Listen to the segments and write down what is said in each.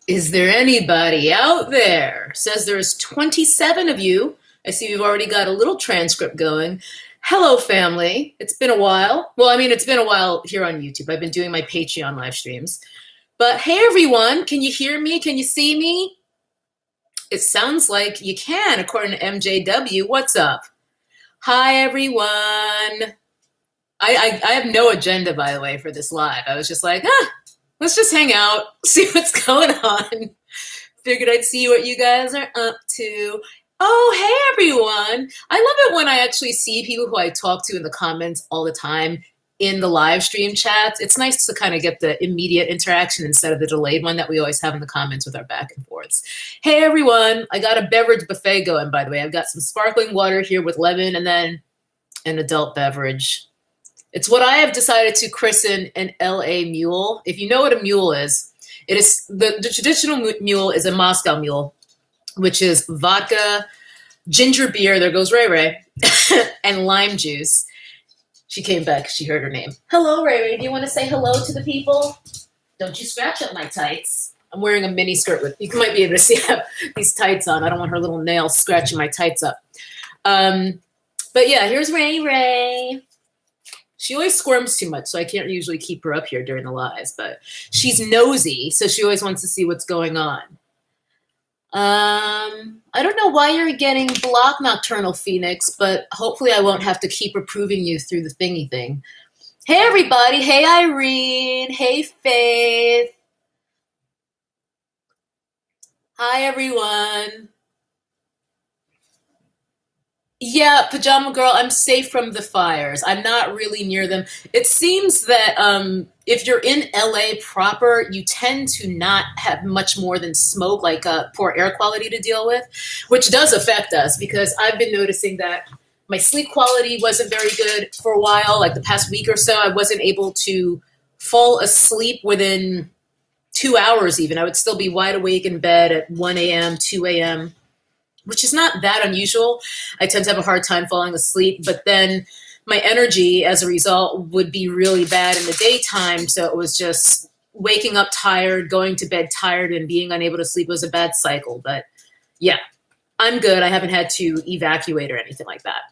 Is there anybody out there? Says there's 27 of you. I see we've already got a little transcript going. Hello, family. It's been a while. Well, I mean, it's been a while here on YouTube. I've been doing my Patreon live streams. But hey, everyone, can you hear me? Can you see me? It sounds like you can, according to MJW. What's up? Hi, everyone. I have no agenda, by the way, for this live. I was just like, let's just hang out, see what's going on. Figured I'd see what you guys are up to. Oh, hey, everyone. I love it when I actually see people who I talk to in the comments all the time in the live stream chats. It's nice to kind of get the immediate interaction instead of the delayed one that we always have in the comments with our back and forths. Hey, everyone. I got a beverage buffet going, by the way. I've got some sparkling water here with lemon and then an adult beverage. It's what I have decided to christen an LA mule. If you know what a mule is, it is the traditional mule is a Moscow mule, which is vodka, ginger beer, there goes Ray Ray, and lime juice. She came back, she heard her name. Hello, Ray Ray, do you want to say hello to the people? Don't you scratch up my tights. I'm wearing a mini skirt with, you might be able to see I have these tights on. I don't want her little nails scratching my tights up. But yeah, here's Ray Ray. She always squirms too much, so I can't usually keep her up here during the lives, but she's nosy, so she always wants to see what's going on. I don't know why you're getting blocked, Nocturnal Phoenix, but hopefully I won't have to keep approving you through the thingy thing. Hey, everybody. Hey, Irene. Hey, Faith. Hi, everyone. Yeah, Pajama Girl, I'm safe from the fires. I'm not really near them. It seems that if you're in LA proper, you tend to not have much more than smoke, like poor air quality to deal with, which does affect us because I've been noticing that my sleep quality wasn't very good for a while. Like the past week or so, I wasn't able to fall asleep within 2 hours even. I would still be wide awake in bed at 1 a.m., 2 a.m., which is not that unusual. I tend to have a hard time falling asleep, but then my energy as a result would be really bad in the daytime. So it was just waking up tired, going to bed tired, and being unable to sleep was a bad cycle. But yeah, I'm good. I haven't had to evacuate or anything like that.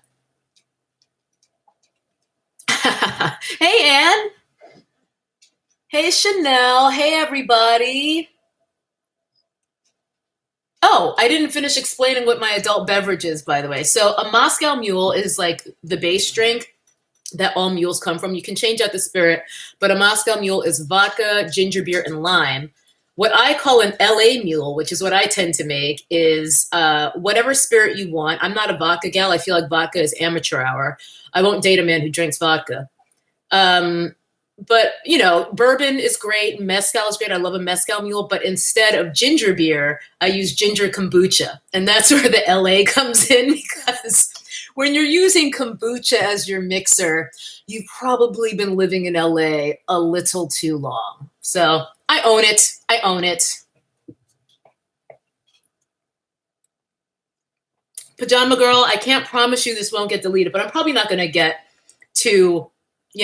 Hey, Anne. Hey, Chanel. Hey, everybody. Oh, I didn't finish explaining what my adult beverage is, by the way. So a Moscow Mule is like the base drink that all mules come from. You can change out the spirit, but a Moscow Mule is vodka, ginger beer, and lime. What I call an LA Mule, which is what I tend to make, is whatever spirit you want. I'm not a vodka gal. I feel like vodka is amateur hour. I won't date a man who drinks vodka. But, you know, bourbon is great. Mezcal is great. I love a mezcal mule. But instead of ginger beer, I use ginger kombucha. And that's where the LA comes in because when you're using kombucha as your mixer, you've probably been living in LA a little too long. So I own it. I own it. Pajama Girl, I can't promise you this won't get deleted, but I'm probably not going to get too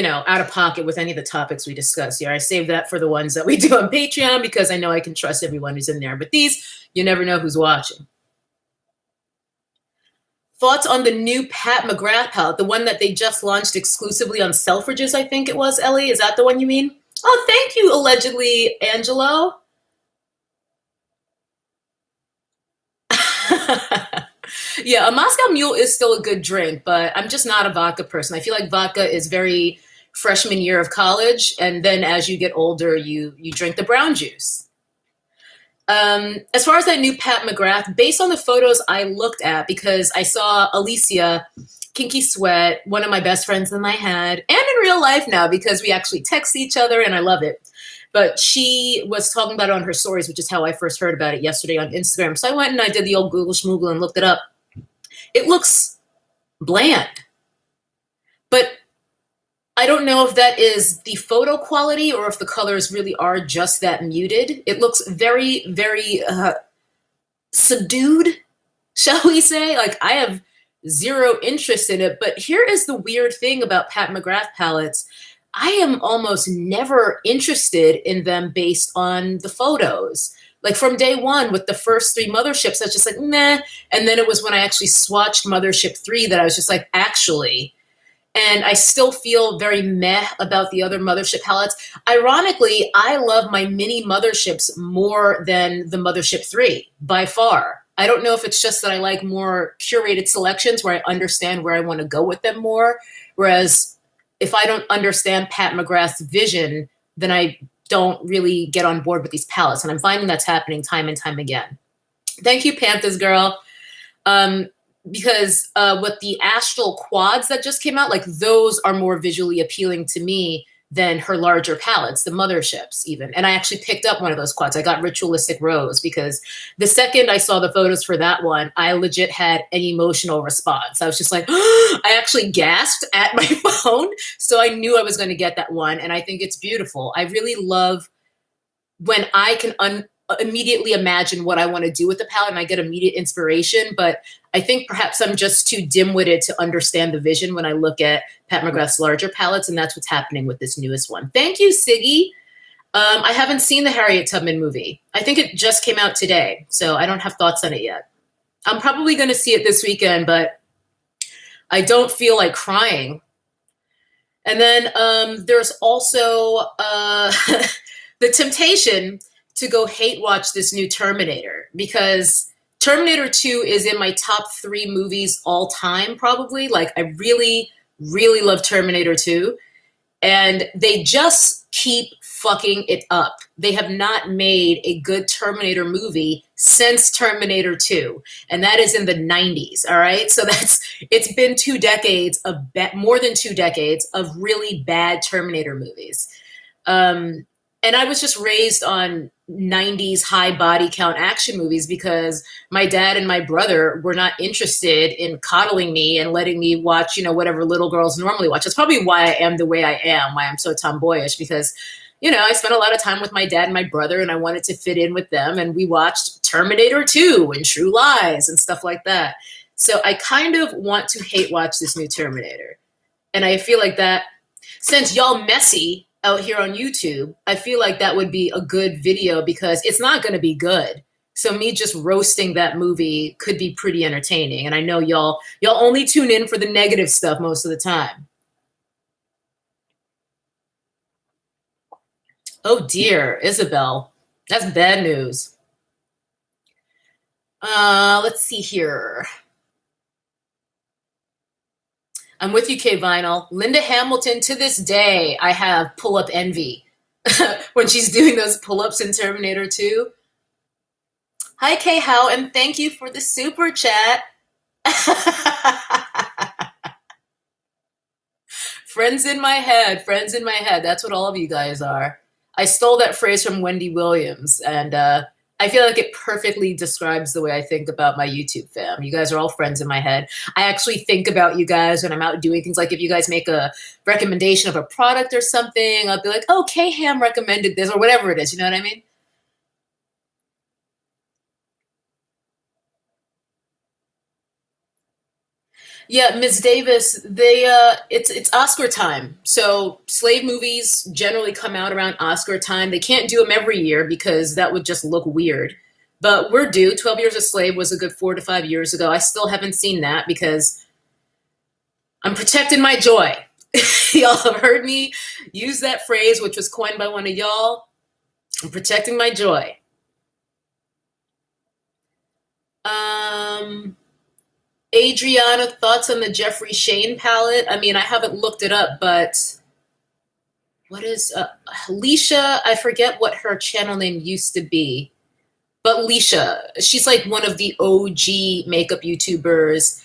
out of pocket with any of the topics we discuss here. I save that for the ones that we do on Patreon because I know I can trust everyone who's in there. But these, you never know who's watching. Thoughts on the new Pat McGrath palette, the one that they just launched exclusively on Selfridges, I think it was, Ellie? Is that the one you mean? Oh, thank you, allegedly, Angelo. Yeah, a Moscow Mule is still a good drink, but I'm just not a vodka person. I feel like vodka is very freshman year of college, and then as you get older, you drink the brown juice. As far as that new Pat McGrath, based on the photos I looked at, because I saw Alicia, Kinky Sweat, one of my best friends in my head, and in real life now because we actually text each other, and I love it. But she was talking about it on her stories, which is how I first heard about it yesterday on Instagram. So I went and I did the old Google schmoogle and looked it up. It looks bland, but I don't know if that is the photo quality or if the colors really are just that muted. It looks very, very subdued, shall we say? Like I have zero interest in it, but here is the weird thing about Pat McGrath palettes. I am almost never interested in them based on the photos. Like from day one with the first 3 motherships, I was just like, meh. And then it was when I actually swatched Mothership 3 that I was just like, actually. And I still feel very meh about the other Mothership palettes. Ironically, I love my mini Motherships more than the Mothership 3 by far. I don't know if it's just that I like more curated selections where I understand where I want to go with them more. Whereas if I don't understand Pat McGrath's vision, then I don't really get on board with these palettes. And I'm finding that's happening time and time again. Thank you, Panthers girl. Because with the Astral quads that just came out, like those are more visually appealing to me than her larger palettes, the Motherships even. And I actually picked up one of those quads. I got Ritualistic Rose because the second I saw the photos for that one, I legit had an emotional response. I was just like, I actually gasped at my phone. So I knew I was going to get that one. And I think it's beautiful. I really love when I can immediately imagine what I want to do with the palette and I get immediate inspiration. But I think perhaps I'm just too dim-witted to understand the vision when I look at Pat McGrath's larger palettes, and that's what's happening with this newest one. Thank you, Siggy. I haven't seen the Harriet Tubman movie. I think it just came out today, so I don't have thoughts on it yet. I'm probably going to see it this weekend, but I don't feel like crying. And then there's also the temptation to go hate watch this new Terminator, because Terminator 2 is in my top 3 movies all time, probably. Like, I really, really love Terminator 2. And they just keep fucking it up. They have not made a good Terminator movie since Terminator 2. And that is in the 90s, all right? So it's been 2 decades of, more than 2 decades of really bad Terminator movies. And I was just raised on 90s high body count action movies because my dad and my brother were not interested in coddling me and letting me watch, whatever little girls normally watch. That's probably why I am the way I am, why I'm so tomboyish, because, I spent a lot of time with my dad and my brother and I wanted to fit in with them. And we watched Terminator 2 and True Lies and stuff like that. So I kind of want to hate watch this new Terminator. And I feel like that, since y'all messy out here on YouTube, I feel like that would be a good video because it's not going to be good. So me just roasting that movie could be pretty entertaining. And I know y'all only tune in for the negative stuff most of the time. Oh dear, Isabel, that's bad news. Let's see here. I'm with you, K Vinyl. Linda Hamilton, to this day, I have pull-up envy when she's doing those pull-ups in Terminator 2. Hi, K How, and thank you for the super chat. Friends in my head, friends in my head. That's what all of you guys are. I stole that phrase from Wendy Williams, and I feel like it perfectly describes the way I think about my YouTube fam. You guys are all friends in my head. I actually think about you guys when I'm out doing things. Like if you guys make a recommendation of a product or something, I'll be like, oh, K-Ham recommended this or whatever it is. You know what I mean? Yeah, Ms. Davis, it's Oscar time. So slave movies generally come out around Oscar time. They can't do them every year because that would just look weird. But we're due. 12 Years a Slave was a good 4 to 5 years ago. I still haven't seen that because I'm protecting my joy. Y'all have heard me use that phrase, which was coined by one of y'all. I'm protecting my joy. Adriana, thoughts on the Jeffrey Shane palette? I mean, I haven't looked it up, but what is Leisha? I forget what her channel name used to be, but Leisha, she's like one of the OG makeup YouTubers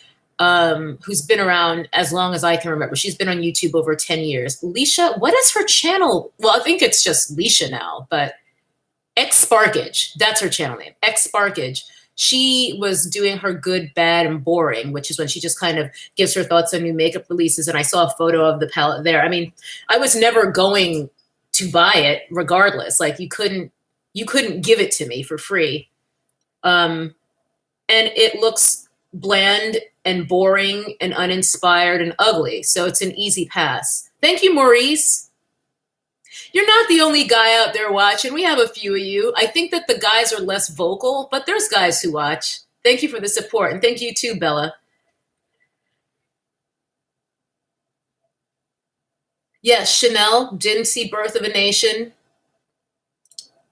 who's been around as long as I can remember. She's been on YouTube over 10 years. Leisha, what is her channel? Well, I think it's just Leisha now, but X Sparkage, that's her channel name, X Sparkage. She was doing her good, bad, and boring, which is when she just kind of gives her thoughts on new makeup releases. And I saw a photo of the palette there. I mean, I was never going to buy it regardless. Like you couldn't give it to me for free. And it looks bland and boring and uninspired and ugly. So it's an easy pass. Thank you, Maurice. You're not the only guy out there watching. We have a few of you. I think that the guys are less vocal, but there's guys who watch. Thank you for the support, and thank you too, Bella. Yes, Chanel didn't see Birth of a Nation.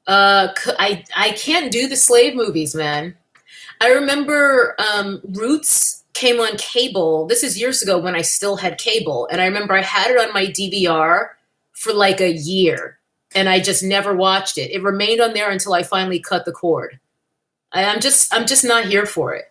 I can't do the slave movies, man. I remember Roots came on cable. This is years ago when I still had cable, and I remember I had it on my DVR for like a year, and I just never watched it. It remained on there until I finally cut the cord. I'm just not here for it.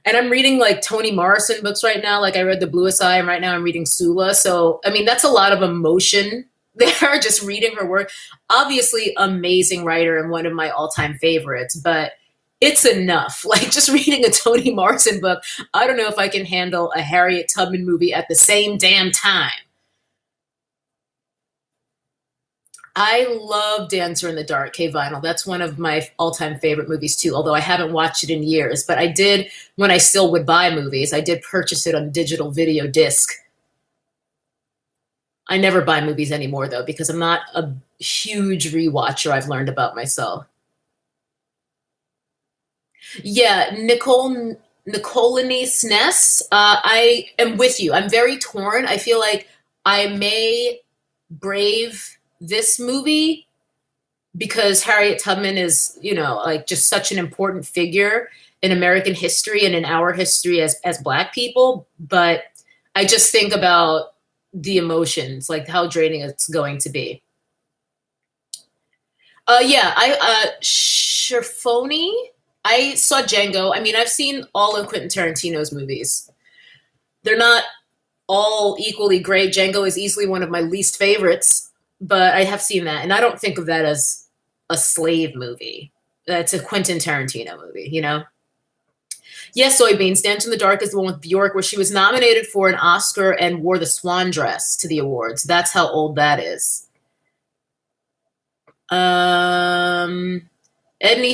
And I'm reading like Toni Morrison books right now. Like I read The Bluest Eye, and right now I'm reading Sula. So I mean, that's a lot of emotion there, just reading her work. Obviously, amazing writer and one of my all-time favorites, but it's enough. Like just reading a Toni Morrison book, I don't know if I can handle a Harriet Tubman movie at the same damn time. I love Dancer in the Dark, K Vinyl. That's one of my all-time favorite movies too, although I haven't watched it in years. But I did, when I still would buy movies, I did purchase it on digital video disc. I never buy movies anymore though, because I'm not a huge rewatcher, I've learned about myself. Yeah, Nicolini Sness. I am with you. I'm very torn. I feel like I may brave this movie because Harriet Tubman is, like just such an important figure in American history and in our history as Black people. But I just think about the emotions, like how draining it's going to be. Yeah, Sherfoni. I saw Django. I mean, I've seen all of Quentin Tarantino's movies. They're not all equally great. Django is easily one of my least favorites, but I have seen that, and I don't think of that as a slave movie. That's a Quentin Tarantino movie, you know? Yes, Soybeans. Dance in the Dark is the one with Bjork where she was nominated for an Oscar and wore the swan dress to the awards. That's how old that is. Edney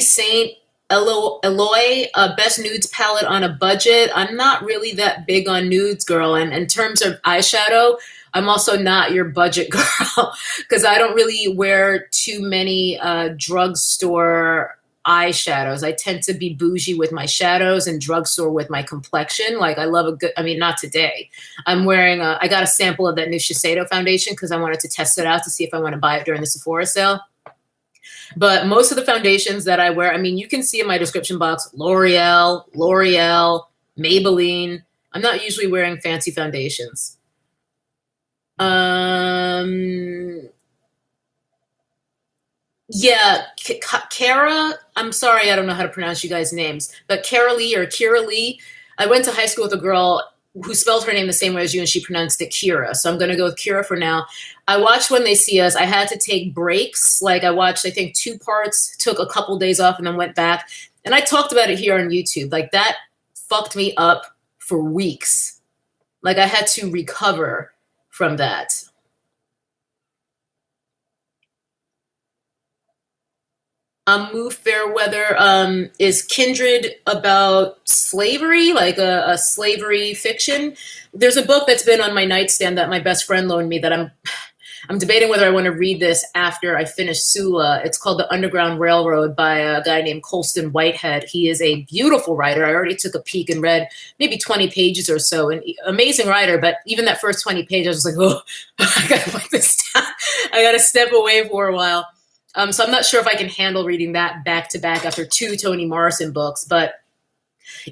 Saint, Eloy, Best Nudes Palette on a Budget. I'm not really that big on nudes, girl. And in terms of eyeshadow, I'm also not your budget girl because I don't really wear too many drugstore eyeshadows. I tend to be bougie with my shadows and drugstore with my complexion. Like I love a good, I mean, not today. I'm wearing, I got a sample of that new Shiseido foundation because I wanted to test it out to see if I want to buy it during the Sephora sale. But most of the foundations that I wear, I mean, you can see in my description box, L'Oreal, Maybelline. I'm not usually wearing fancy foundations. Yeah, Kara, I'm sorry, I don't know how to pronounce you guys' names, but Kara Lee or Kira Lee, I went to high school with a girl who spelled her name the same way as you, and she pronounced it Kira. So I'm going to go with Kira for now. I watched When They See Us. I had to take breaks. Like I watched, I think, 2 parts, took a couple days off, and then went back. And I talked about it here on YouTube. Like that fucked me up for weeks. Like I had to recover from that. Move Fairweather is Kindred about slavery, like a slavery fiction. There's a book that's been on my nightstand that my best friend loaned me that I'm debating whether I want to read this after I finish Sula. It's called The Underground Railroad by a guy named Colston Whitehead. He is a beautiful writer. I already took a peek and read maybe 20 pages or so. An amazing writer, but even that first 20 pages, I was like, oh, I got to put this down. I got to step away for a while. So I'm not sure if I can handle reading that back to back after 2 Toni Morrison books. But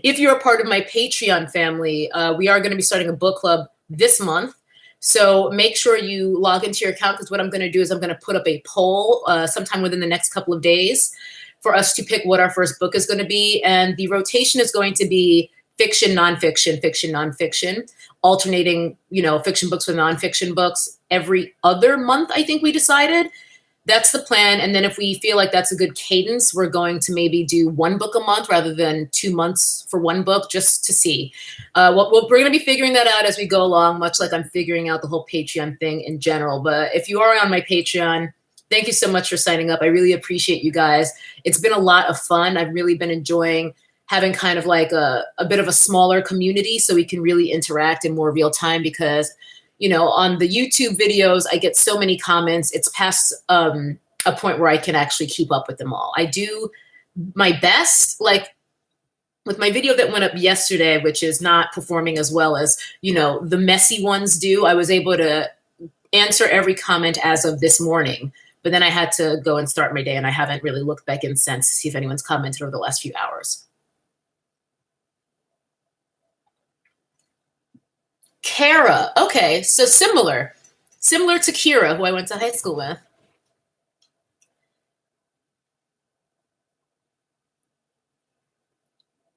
if you're a part of my Patreon family, we are going to be starting a book club this month. So make sure you log into your account because what I'm going to do is I'm going to put up a poll sometime within the next couple of days for us to pick what our first book is going to be. And the rotation is going to be fiction, nonfiction, fiction, nonfiction, alternating, fiction books with nonfiction books every other month, I think we decided. That's the plan. And then if we feel like that's a good cadence, we're going to maybe do 1 book a month rather than 2 months for 1 book, just to see. We're going to be figuring that out as we go along, much like I'm figuring out the whole Patreon thing in general. But if you are on my Patreon, thank you so much for signing up. I really appreciate you guys. It's been a lot of fun. I've really been enjoying having kind of like a bit of a smaller community so we can really interact in more real time because on the YouTube videos, I get so many comments. It's past a point where I can actually keep up with them all. I do my best, like with my video that went up yesterday, which is not performing as well as, the messy ones do. I was able to answer every comment as of this morning, but then I had to go and start my day, and I haven't really looked back in since to see if anyone's commented over the last few hours. Kara. Okay, so similar to Kira, who I went to high school with.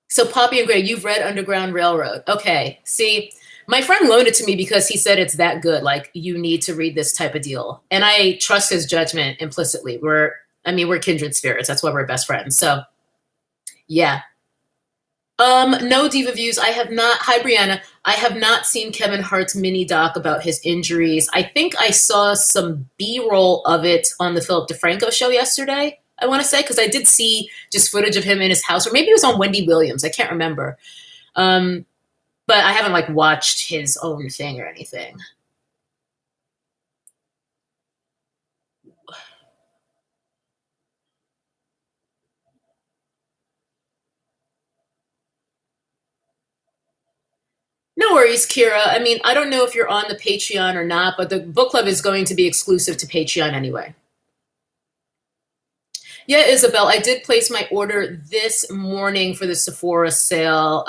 So Poppy and Gray, you've read Underground Railroad. Okay, see, my friend loaned it to me because he said it's that good. Like, you need to read this type of deal. And I trust his judgment implicitly. We're kindred spirits. That's why we're best friends. So yeah. No diva views. I have not. Hi, Brianna. I have not seen Kevin Hart's mini doc about his injuries. I think I saw some B-roll of it on the Philip DeFranco show yesterday, I want to say, because I did see just footage of him in his house, or maybe it was on Wendy Williams. I can't remember. But I haven't watched his own thing or anything. No worries, Kira. I mean, I don't know if you're on the Patreon or not, but the book club is going to be exclusive to Patreon anyway. Yeah, Isabel, I did place my order this morning for the Sephora sale.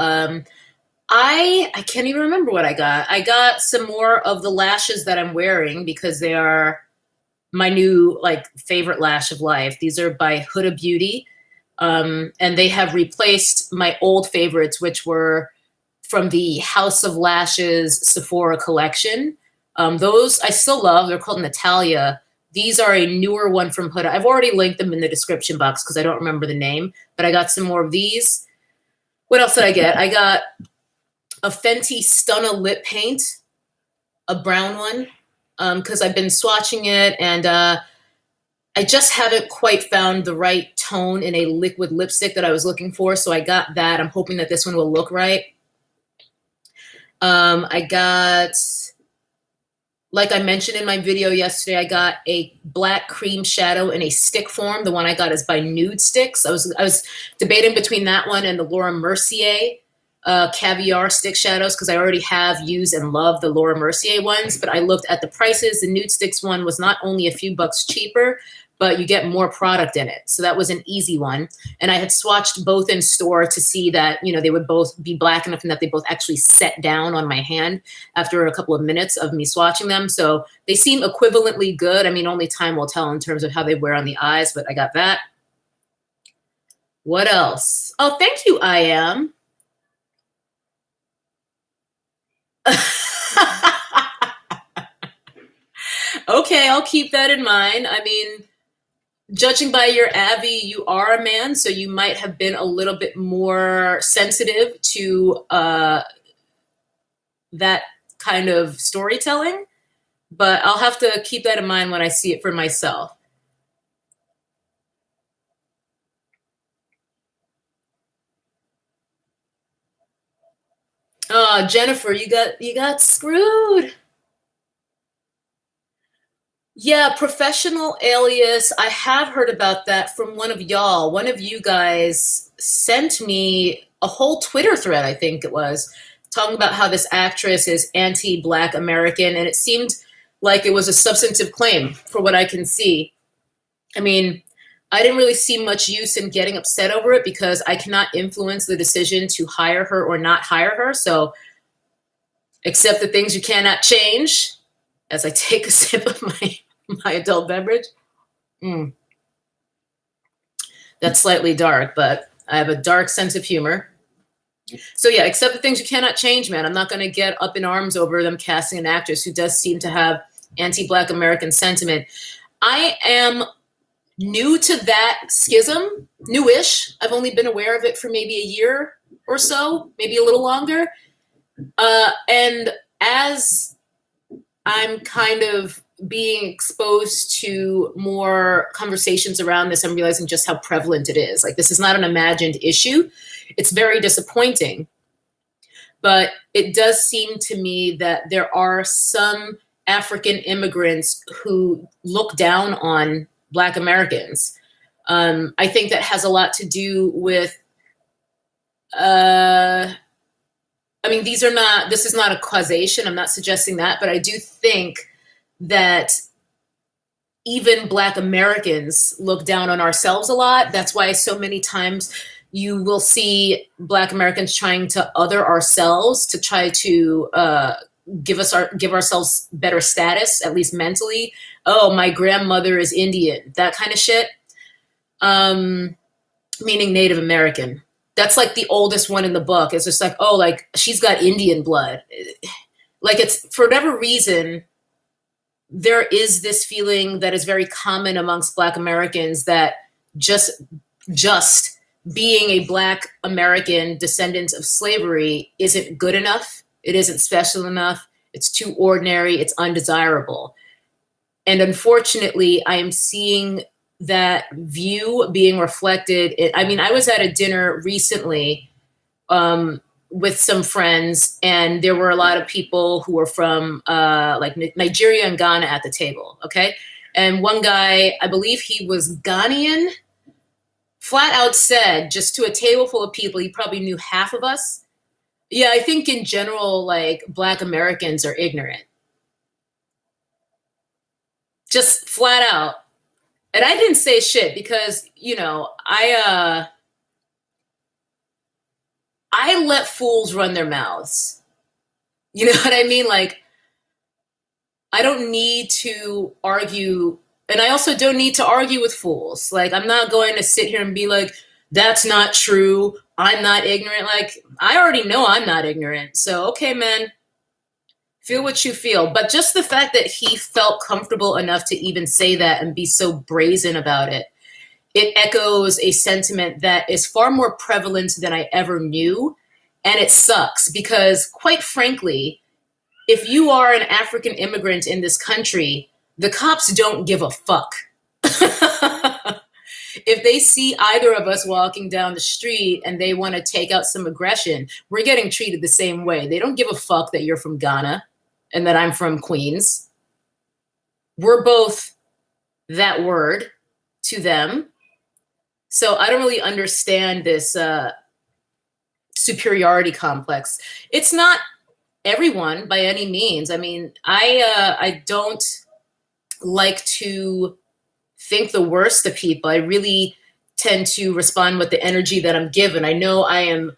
I can't even remember what I got. I got some more of the lashes that I'm wearing because they are my new favorite lash of life. These are by Huda Beauty. And they have replaced my old favorites, which were from the House of Lashes Sephora collection. Those I still love. They're called Natalia. These are a newer one from Huda. I've already linked them in the description box because I don't remember the name, but I got some more of these. What else did I get? I got a Fenty Stunna lip paint, a brown one, because I've been swatching it, and I just haven't quite found the right tone in a liquid lipstick that I was looking for, so I got that. I'm hoping that this one will look right. I got, like I mentioned in my video yesterday, I got a black cream shadow in a stick form. The one I got is by Nude Sticks. I was debating between that one and the Laura Mercier caviar stick shadows because I already have used and love the Laura Mercier ones, but I looked at the prices. The Nude Sticks one was not only a few bucks cheaper, but you get more product in it. So that was an easy one. And I had swatched both in store to see that, they would both be black enough and that they both actually set down on my hand after a couple of minutes of me swatching them. So they seem equivalently good. I mean, only time will tell in terms of how they wear on the eyes, but I got that. What else? Oh, thank you, I am. Okay, I'll keep that in mind. I mean, judging by your Avi, you are a man, so you might have been a little bit more sensitive to that kind of storytelling, but I'll have to keep that in mind when I see it for myself. Oh, Jennifer, you got screwed. Yeah, professional alias. I have heard about that from one of y'all. One of you guys sent me a whole Twitter thread, I think it was, talking about how this actress is anti-Black American, and it seemed like it was a substantive claim for what I can see. I mean, I didn't really see much use in getting upset over it because I cannot influence the decision to hire her or not hire her. So accept the things you cannot change as I take a sip of my adult beverage. That's slightly dark, but I have a dark sense of humor. So yeah, accept the things you cannot change, man. I'm not going to get up in arms over them casting an actress who does seem to have anti-Black American sentiment. I am new to that schism, newish. I've only been aware of it for maybe a year or so, maybe a little longer. And as I'm kind of being exposed to more conversations around this, I'm realizing just how prevalent it is. Like, this is not an imagined issue. It's very disappointing. but it does seem to me that there are some African immigrants who look down on Black Americans. I think that has a lot to do with, I mean, this is not a causation. I'm not suggesting that, but I do think that even Black Americans look down on ourselves a lot. That's why so many times you will see Black Americans trying to other ourselves to try to give ourselves better status, at least mentally. Oh, my grandmother is Indian, that kind of shit. Meaning Native American. That's like the oldest one in the book. It's just like, oh, like she's got Indian blood. Like, it's for whatever reason, there is this feeling that is very common amongst Black Americans that just being a Black American descendant of slavery isn't good enough. It isn't special enough. It's too ordinary. It's undesirable. And unfortunately, I am seeing that view being reflected. I was at a dinner recently with some friends, and there were a lot of people who were from like Nigeria and Ghana at the table, okay? And one guy, I believe he was Ghanaian, flat out said, just to a table full of people, he probably knew half of us. Yeah, I think in general, like, Black Americans are ignorant. Just flat out. And I didn't say shit because, you know, I let fools run their mouths. You know what I mean? Like, I don't need to argue, and I also don't need to argue with fools. Like, I'm not going to sit here and be like, that's not true, I'm not ignorant. Like, I already know I'm not ignorant. So, okay, man, feel what you feel. But just the fact that he felt comfortable enough to even say that and be so brazen about it, it echoes a sentiment that is far more prevalent than I ever knew. And it sucks because, quite frankly, if you are an African immigrant in this country, the cops don't give a fuck. If they see either of us walking down the street and they want to take out some aggression, we're getting treated the same way. They don't give a fuck that you're from Ghana and that I'm from Queens. We're both that word to them. So I don't really understand this superiority complex. It's not everyone by any means. I mean, I don't like to think the worst of people. I really tend to respond with the energy that I'm given. I know I am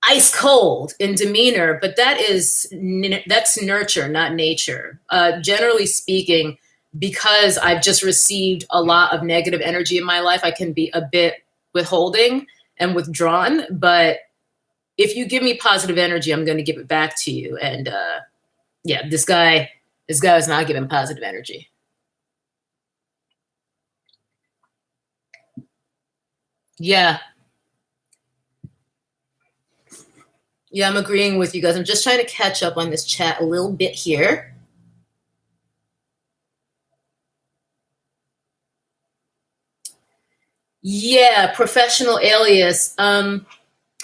ice cold in demeanor, but that's nurture, not nature. Generally speaking, because I've just received a lot of negative energy in my life, I can be a bit withholding and withdrawn. But if you give me positive energy, I'm going to give it back to you. And yeah, this guy is not giving positive energy. Yeah. Yeah, I'm agreeing with you guys. I'm just trying to catch up on this chat a little bit here. Yeah, professional alias. I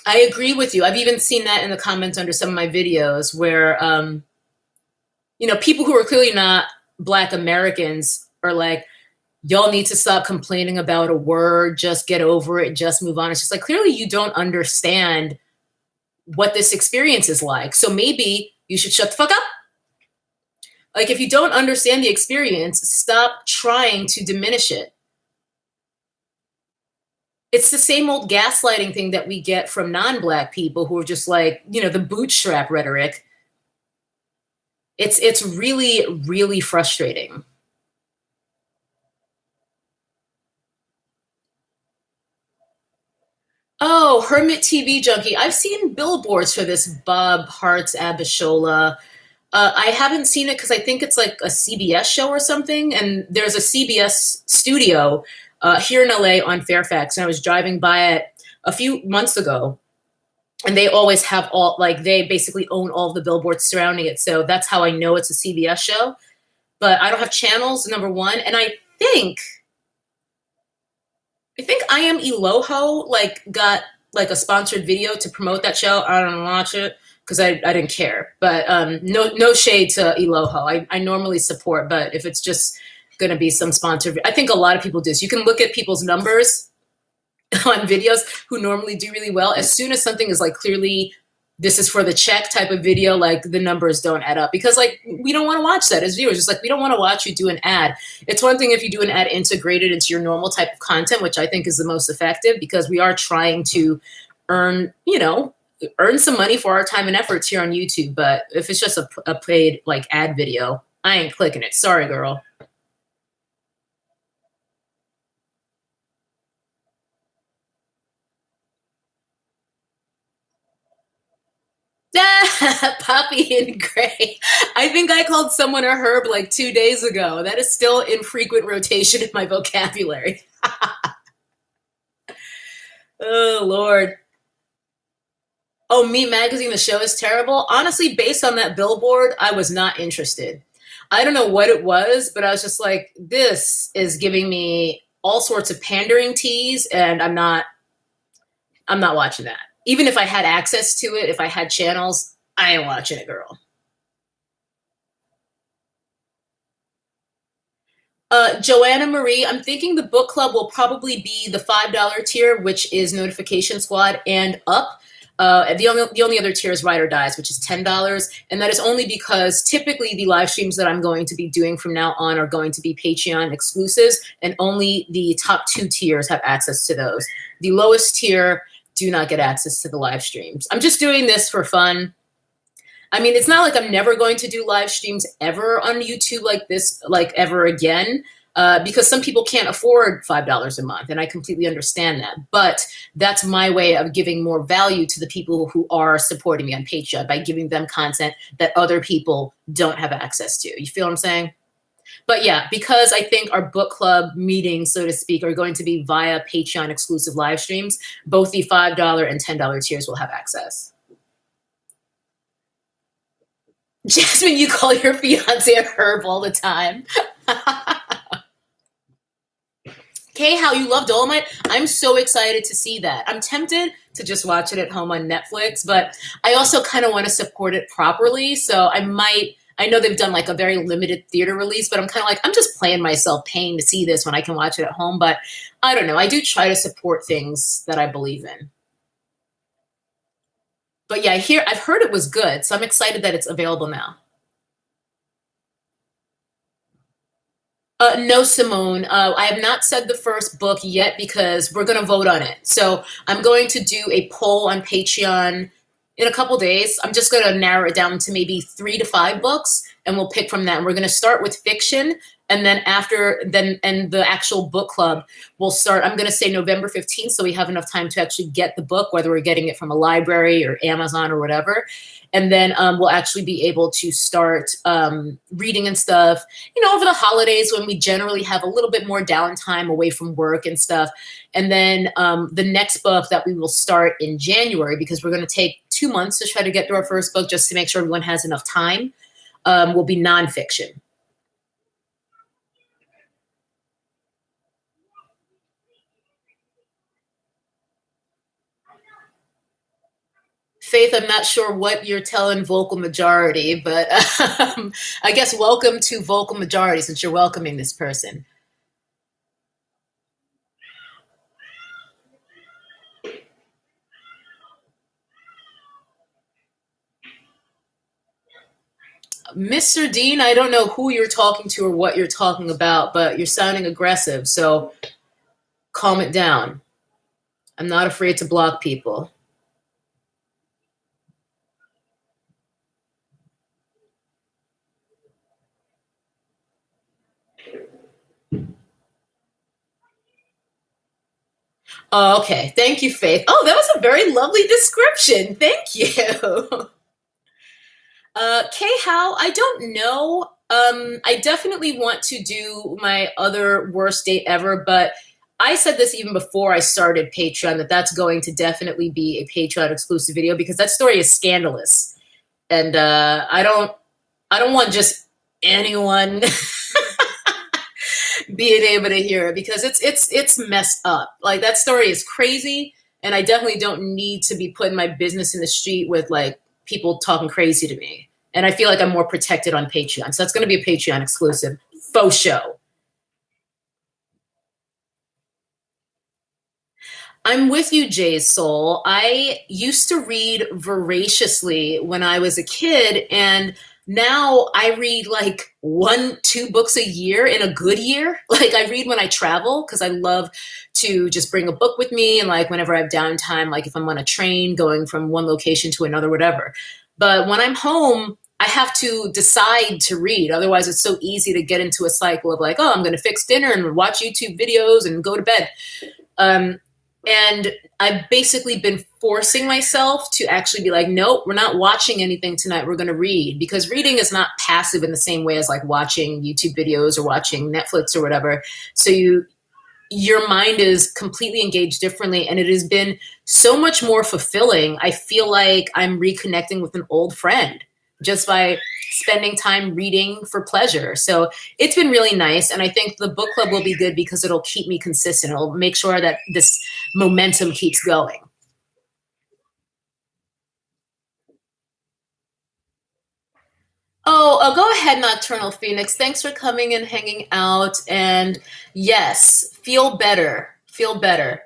agree with you. I've even seen that in the comments under some of my videos where, you know, people who are clearly not Black Americans are like, y'all need to stop complaining about a word, just get over it, just move on. It's just like, clearly you don't understand what this experience is like. So maybe you should shut the fuck up. Like, if you don't understand the experience, stop trying to diminish it. It's the same old gaslighting thing that we get from non-Black people who are just like, you know, the bootstrap rhetoric. It's really, really frustrating. Oh, Hermit TV Junkie. I've seen billboards for this Bob Hart's Abishola. I haven't seen it because I think it's like a CBS show or something. And there's a CBS studio here in LA on Fairfax. And I was driving by it a few months ago. And they always have they basically own all of the billboards surrounding it. So that's how I know it's a CBS show. But I don't have channels, number one. And I think I Am Eloho got like a sponsored video to promote that show. I don't watch it. because I didn't care. But no shade to Eloho. I normally support, but if it's just going to be some sponsored, I think a lot of people do. So you can look at people's numbers on videos who normally do really well. As soon as something is like clearly this is for the check type of video, like the numbers don't add up, because like we don't want to watch that as viewers. It's like we don't want to watch you do an ad. It's one thing if you do an ad integrated into your normal type of content, which I think is the most effective, because we are trying to earn, you know, earn some money for our time and efforts here on YouTube. But if it's just a paid like ad video, I ain't clicking it. Sorry, girl. Poppy and Gray. I think I called someone a herb like 2 days ago. That is still in frequent rotation in my vocabulary. Oh, Lord. Oh, Meat Magazine, the show is terrible. Honestly, based on that billboard, I was not interested. I don't know what it was, but I was just like, this is giving me all sorts of pandering teas, and I'm not watching that. Even if I had access to it, if I had channels, I ain't watching it, girl. Joanna Marie, I'm thinking the book club will probably be the $5 tier, which is Notification Squad and up. The only other tier is Ride or Dies, which is $10. And that is only because typically the live streams that I'm going to be doing from now on are going to be Patreon exclusives, and only the top 2 tiers have access to those. The lowest tier do not get access to the live streams. I'm just doing this for fun. I mean, it's not like I'm never going to do live streams ever on YouTube like this, like ever again, because some people can't afford $5 a month, and I completely understand that. But that's my way of giving more value to the people who are supporting me on Patreon by giving them content that other people don't have access to. You feel what I'm saying? But yeah, because I think our book club meetings, so to speak, are going to be via Patreon exclusive live streams, both the $5 and $10 tiers will have access. Jasmine, you call your fiance a herb all the time. Kay, how you love Dolomite? I'm so excited to see that. I'm tempted to just watch it at home on Netflix, but I also kind of want to support it properly. So I know they've done like a very limited theater release, but I'm kind of like, I'm just playing myself paying to see this when I can watch it at home. But I don't know. I do try to support things that I believe in. But yeah, I've heard it was good, so I'm excited that it's available now. No, Simone. I have not said the first book yet because we're going to vote on it. So I'm going to do a poll on Patreon in a couple days. I'm just going to narrow it down to maybe 3 to 5 books, and we'll pick from that. And we're going to start with fiction, and then and the actual book club will start. I'm going to say November 15th, so we have enough time to actually get the book, whether we're getting it from a library or Amazon or whatever. And then we'll actually be able to start reading and stuff, over the holidays when we generally have a little bit more downtime away from work and stuff. And then the next book that we will start in January, because we're going to take 2 months to try to get through our first book just to make sure everyone has enough time, will be nonfiction. Faith, I'm not sure what you're telling Vocal Majority, but I guess welcome to Vocal Majority since you're welcoming this person. Mr. Dean, I don't know who you're talking to or what you're talking about, but you're sounding aggressive, so calm it down. I'm not afraid to block people. Oh, okay. Thank you, Faith. Oh, that was a very lovely description. Thank you. Kay How, I don't know. I definitely want to do my other worst date ever, but I said this even before I started Patreon, that that's going to definitely be a Patreon exclusive video because that story is scandalous. And I don't want just anyone being able to hear it because it's messed up. Like that story is crazy, and I definitely don't need to be putting my business in the street with like people talking crazy to me. And I feel like I'm more protected on Patreon. So that's going to be a Patreon exclusive faux show. I'm with you, Jay's Soul. I used to read voraciously when I was a kid, and now I read like 1-2 books a year in a good year. Like I read when I travel because I love to just bring a book with me, and like whenever I have downtime, like if I'm on a train going from one location to another, whatever. But when I'm home, I have to decide to read. Otherwise, it's so easy to get into a cycle of like, oh, I'm going to fix dinner and watch YouTube videos and go to bed. And I've basically been forcing myself to actually be like, nope, we're not watching anything tonight. We're going to read, because reading is not passive in the same way as like watching YouTube videos or watching Netflix or whatever. So your mind is completely engaged differently. And it has been so much more fulfilling. I feel like I'm reconnecting with an old friend just by spending time reading for pleasure. So it's been really nice. And I think the book club will be good because it'll keep me consistent. It'll make sure that this momentum keeps going. Oh, go ahead, Nocturnal Phoenix. Thanks for coming and hanging out. And yes, feel better. Feel better.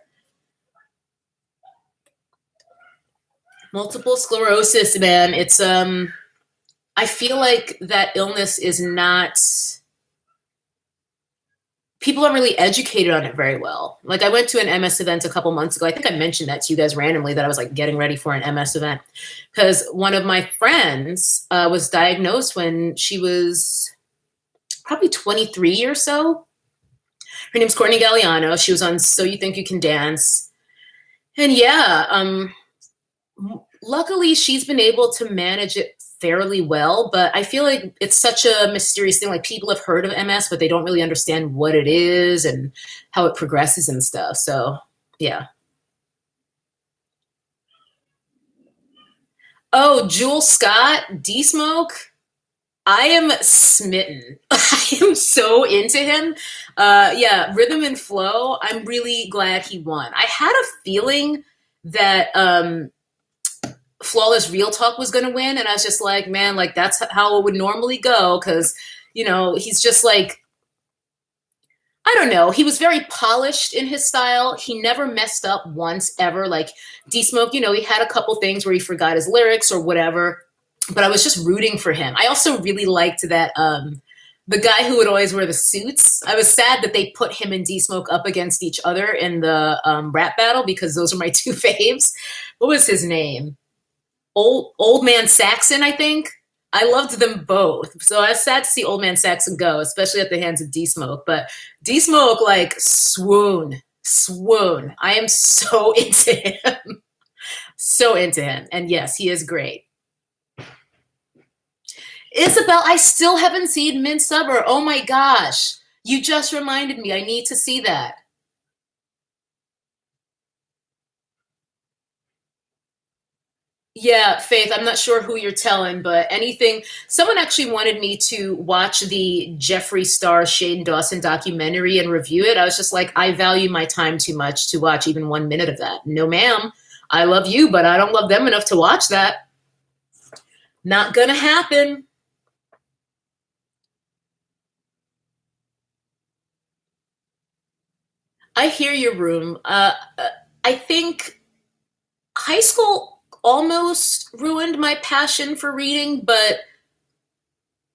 Multiple sclerosis, man. It's I feel like that illness is not, people aren't really educated on it very well. Like I went to an MS event a couple months ago. I think I mentioned that to you guys randomly, that I was like getting ready for an MS event because one of my friends was diagnosed when she was probably 23 or so. Her name's Courtney Galliano. She was on So You Think You Can Dance. And yeah, luckily she's been able to manage it fairly well, but I feel like it's such a mysterious thing. Like people have heard of MS, but they don't really understand what it is and how it progresses and stuff. So yeah. Oh, Jewel Scott, D-Smoke. I am smitten. I am so into him. Yeah, Rhythm and Flow. I'm really glad he won. I had a feeling that Flawless Real Talk was going to win, and I was just like, man, like that's how it would normally go, because he's just like, I don't know, he was very polished in his style. He never messed up once ever. Like D-Smoke, he had a couple things where he forgot his lyrics or whatever, but I was just rooting for him. I also really liked that the guy who would always wear the suits. I was sad that they put him and D-Smoke up against each other in the rap battle, because those are my two faves. What was his name? Old Man Saxon, I think. I loved them both. So I was sad to see Old Man Saxon go, especially at the hands of D-Smoke. But D-Smoke, like, swoon. I am so into him. So into him. And yes, he is great. Isabel, I still haven't seen Midsummer. Oh my gosh. You just reminded me. I need to see that. Yeah, Faith, I'm not sure who you're telling, but anything. Someone actually wanted me to watch the Jeffree Star Shane Dawson documentary and review it. I was just like, I value my time too much to watch even 1 minute of that. No, ma'am. I love you, but I don't love them enough to watch that. Not gonna happen. I hear your room. I think high school almost ruined my passion for reading, but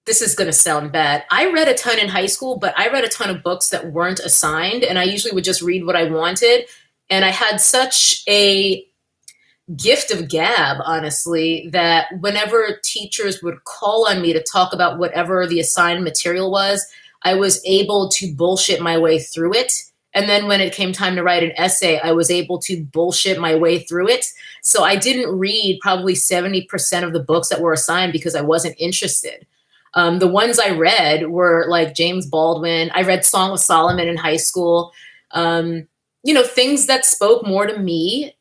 this is going to sound bad. I read a ton in high school, but I read a ton of books that weren't assigned, and I usually would just read what I wanted. And I had such a gift of gab, honestly, that whenever teachers would call on me to talk about whatever the assigned material was, I was able to bullshit my way through it. And then when it came time to write an essay, I was able to bullshit my way through it. So I didn't read probably 70% of the books that were assigned because I wasn't interested. The ones I read were like James Baldwin. I read Song of Solomon in high school. Things that spoke more to me,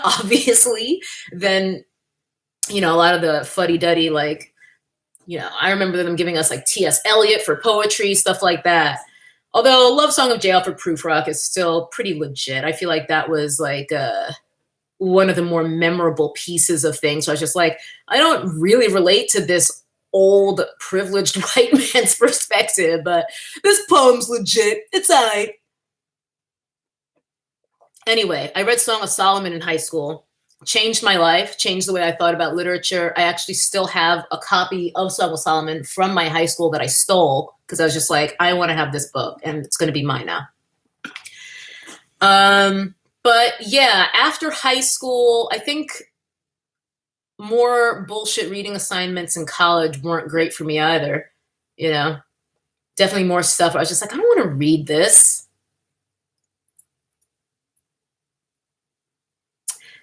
obviously, than, a lot of the fuddy-duddy, like, I remember them giving us like T.S. Eliot for poetry, stuff like that. Although Love Song of J. Alfred Prufrock is still pretty legit. I feel like that was like one of the more memorable pieces of things. So I was just like, I don't really relate to this old privileged white man's perspective, but this poem's legit. It's all right. Anyway, I read Song of Solomon in high school. Changed my life, changed the way I thought about literature. I actually still have a copy of Song of Solomon from my high school that I stole because I was just like, I want to have this book and it's going to be mine now. But yeah, after high school, I think more bullshit reading assignments in college weren't great for me either. You know, definitely more stuff. I was just like, I don't want to read this.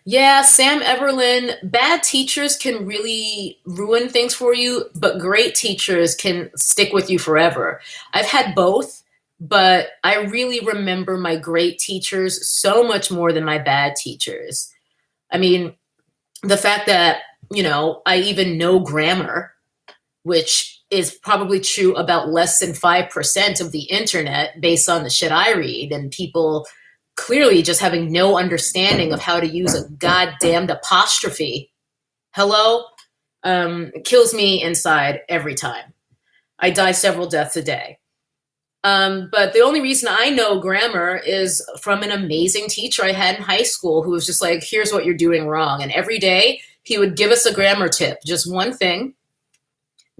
Yeah, Sam Everlin, bad teachers can really ruin things for you, but great teachers can stick with you forever. I've had both, but I really remember my great teachers so much more than my bad teachers. I mean, the fact that, you know, I even know grammar, which is probably true about less than 5% of the internet based on the shit I read, and people clearly just having no understanding of how to use a goddamned apostrophe. Hello? It kills me inside every time. I die several deaths a day. But the only reason I know grammar is from an amazing teacher I had in high school who was just like, here's what you're doing wrong. And every day he would give us a grammar tip, just one thing.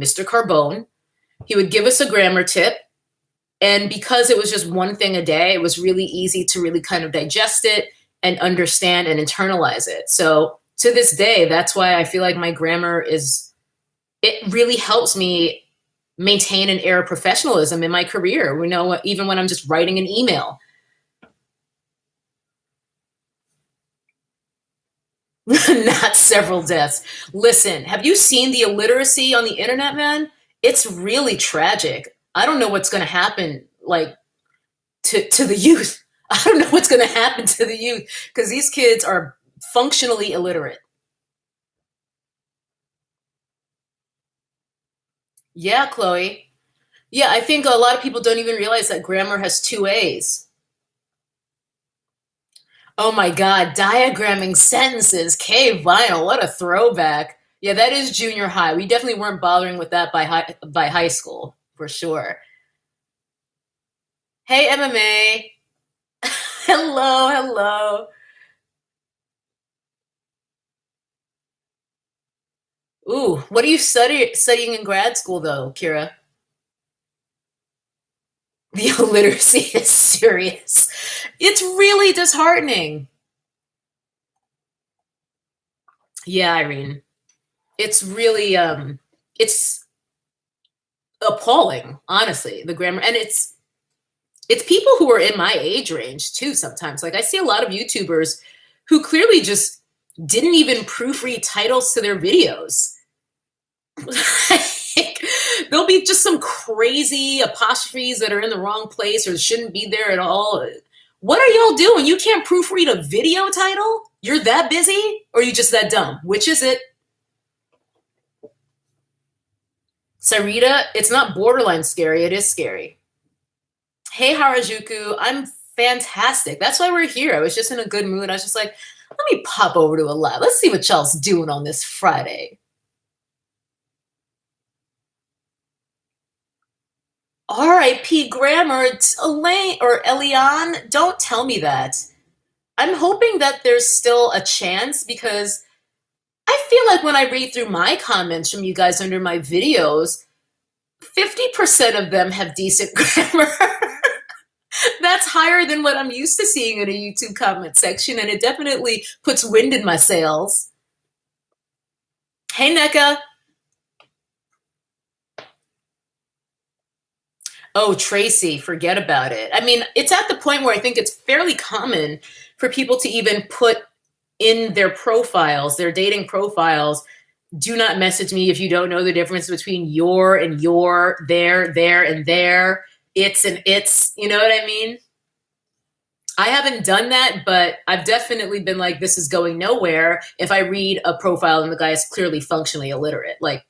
Mr. Carbone, he would give us a grammar tip. And because it was just one thing a day, it was really easy to really kind of digest it and understand and internalize it. So to this day, that's why I feel like my grammar it really helps me maintain an air of professionalism in my career. We know, even when I'm just writing an email. Not several deaths. Listen, have you seen the illiteracy on the internet, man? It's really tragic. I don't know what's going to happen, like, to the youth. I don't know what's going to happen to the youth because these kids are functionally illiterate. Yeah, Chloe. Yeah, I think a lot of people don't even realize that grammar has two A's. Oh my God, diagramming sentences. K vinyl, what a throwback. Yeah, that is junior high. We definitely weren't bothering with that by high school, for sure. Hey, MMA. Hello, hello. Ooh, what are you studying in grad school though, Kira? The illiteracy is serious. It's really disheartening. Yeah, Irene. It's really it's appalling, honestly, the grammar. And it's people who are in my age range too sometimes. Like I see a lot of YouTubers who clearly just didn't even proofread titles to their videos. Like, there'll be just some crazy apostrophes that are in the wrong place or shouldn't be there at all. What are y'all doing? You can't proofread a video title? You're that busy? Or are you just that dumb? Which is it? Sarita, it's not borderline scary. It is scary. Hey, Harajuku, I'm fantastic. That's why we're here. I was just in a good mood. I was just like, let me pop over to a live. Let's see what y'all's doing on this Friday. R.I.P. Grammar, Elaine or Eliane, don't tell me that. I'm hoping that there's still a chance because I feel like when I read through my comments from you guys under my videos, 50% of them have decent grammar. That's higher than what I'm used to seeing in a YouTube comment section, and it definitely puts wind in my sails. Hey, NECA. Oh, Tracy, forget about it. I mean, it's at the point where I think it's fairly common for people to even put in their profiles, their dating profiles, do not message me if you don't know the difference between your and your, there, and there, it's and it's, you know what I mean? I haven't done that, but I've definitely been like, this is going nowhere if I read a profile and the guy is clearly functionally illiterate. Like,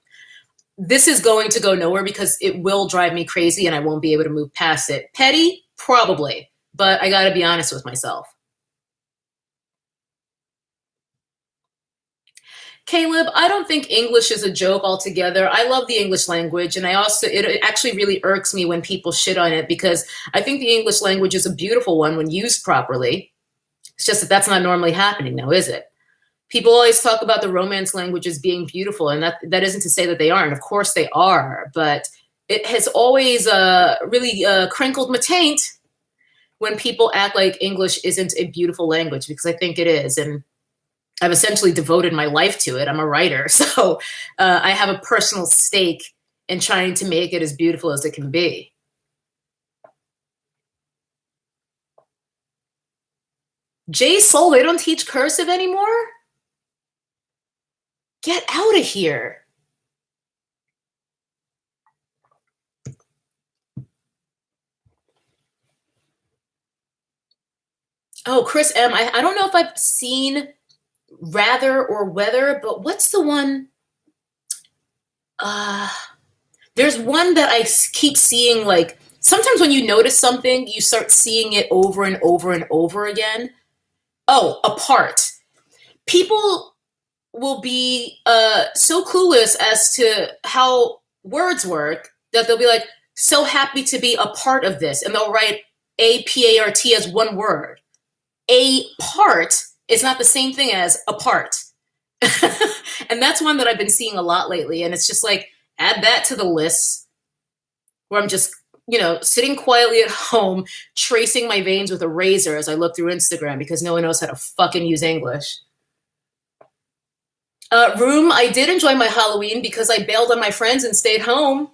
this is going to go nowhere because it will drive me crazy and I won't be able to move past it. Petty? Probably. But I got to be honest with myself. Caleb, I don't think English is a joke altogether. I love the English language, and it actually really irks me when people shit on it because I think the English language is a beautiful one when used properly. It's just that that's not normally happening now, is it? People always talk about the Romance languages being beautiful, and that isn't to say that they aren't. Of course they are, but it has always really crinkled my taint when people act like English isn't a beautiful language, because I think it is, and I've essentially devoted my life to it. I'm a writer, so I have a personal stake in trying to make it as beautiful as it can be. J Soul, they don't teach cursive anymore? Get out of here. Oh, Chris M. I don't know if I've seen Rather or Whether, but what's the one? There's one that I keep seeing, like, sometimes when you notice something, you start seeing it over and over and over again. Oh, Apart. People will be so clueless as to how words work that they'll be like, so happy to be a part of this. And they'll write A-P-A-R-T as one word. A part is not the same thing as apart. And that's one that I've been seeing a lot lately. And it's just like, add that to the list where I'm just, sitting quietly at home, tracing my veins with a razor as I look through Instagram because no one knows how to fucking use English. Room, I did enjoy my Halloween because I bailed on my friends and stayed home.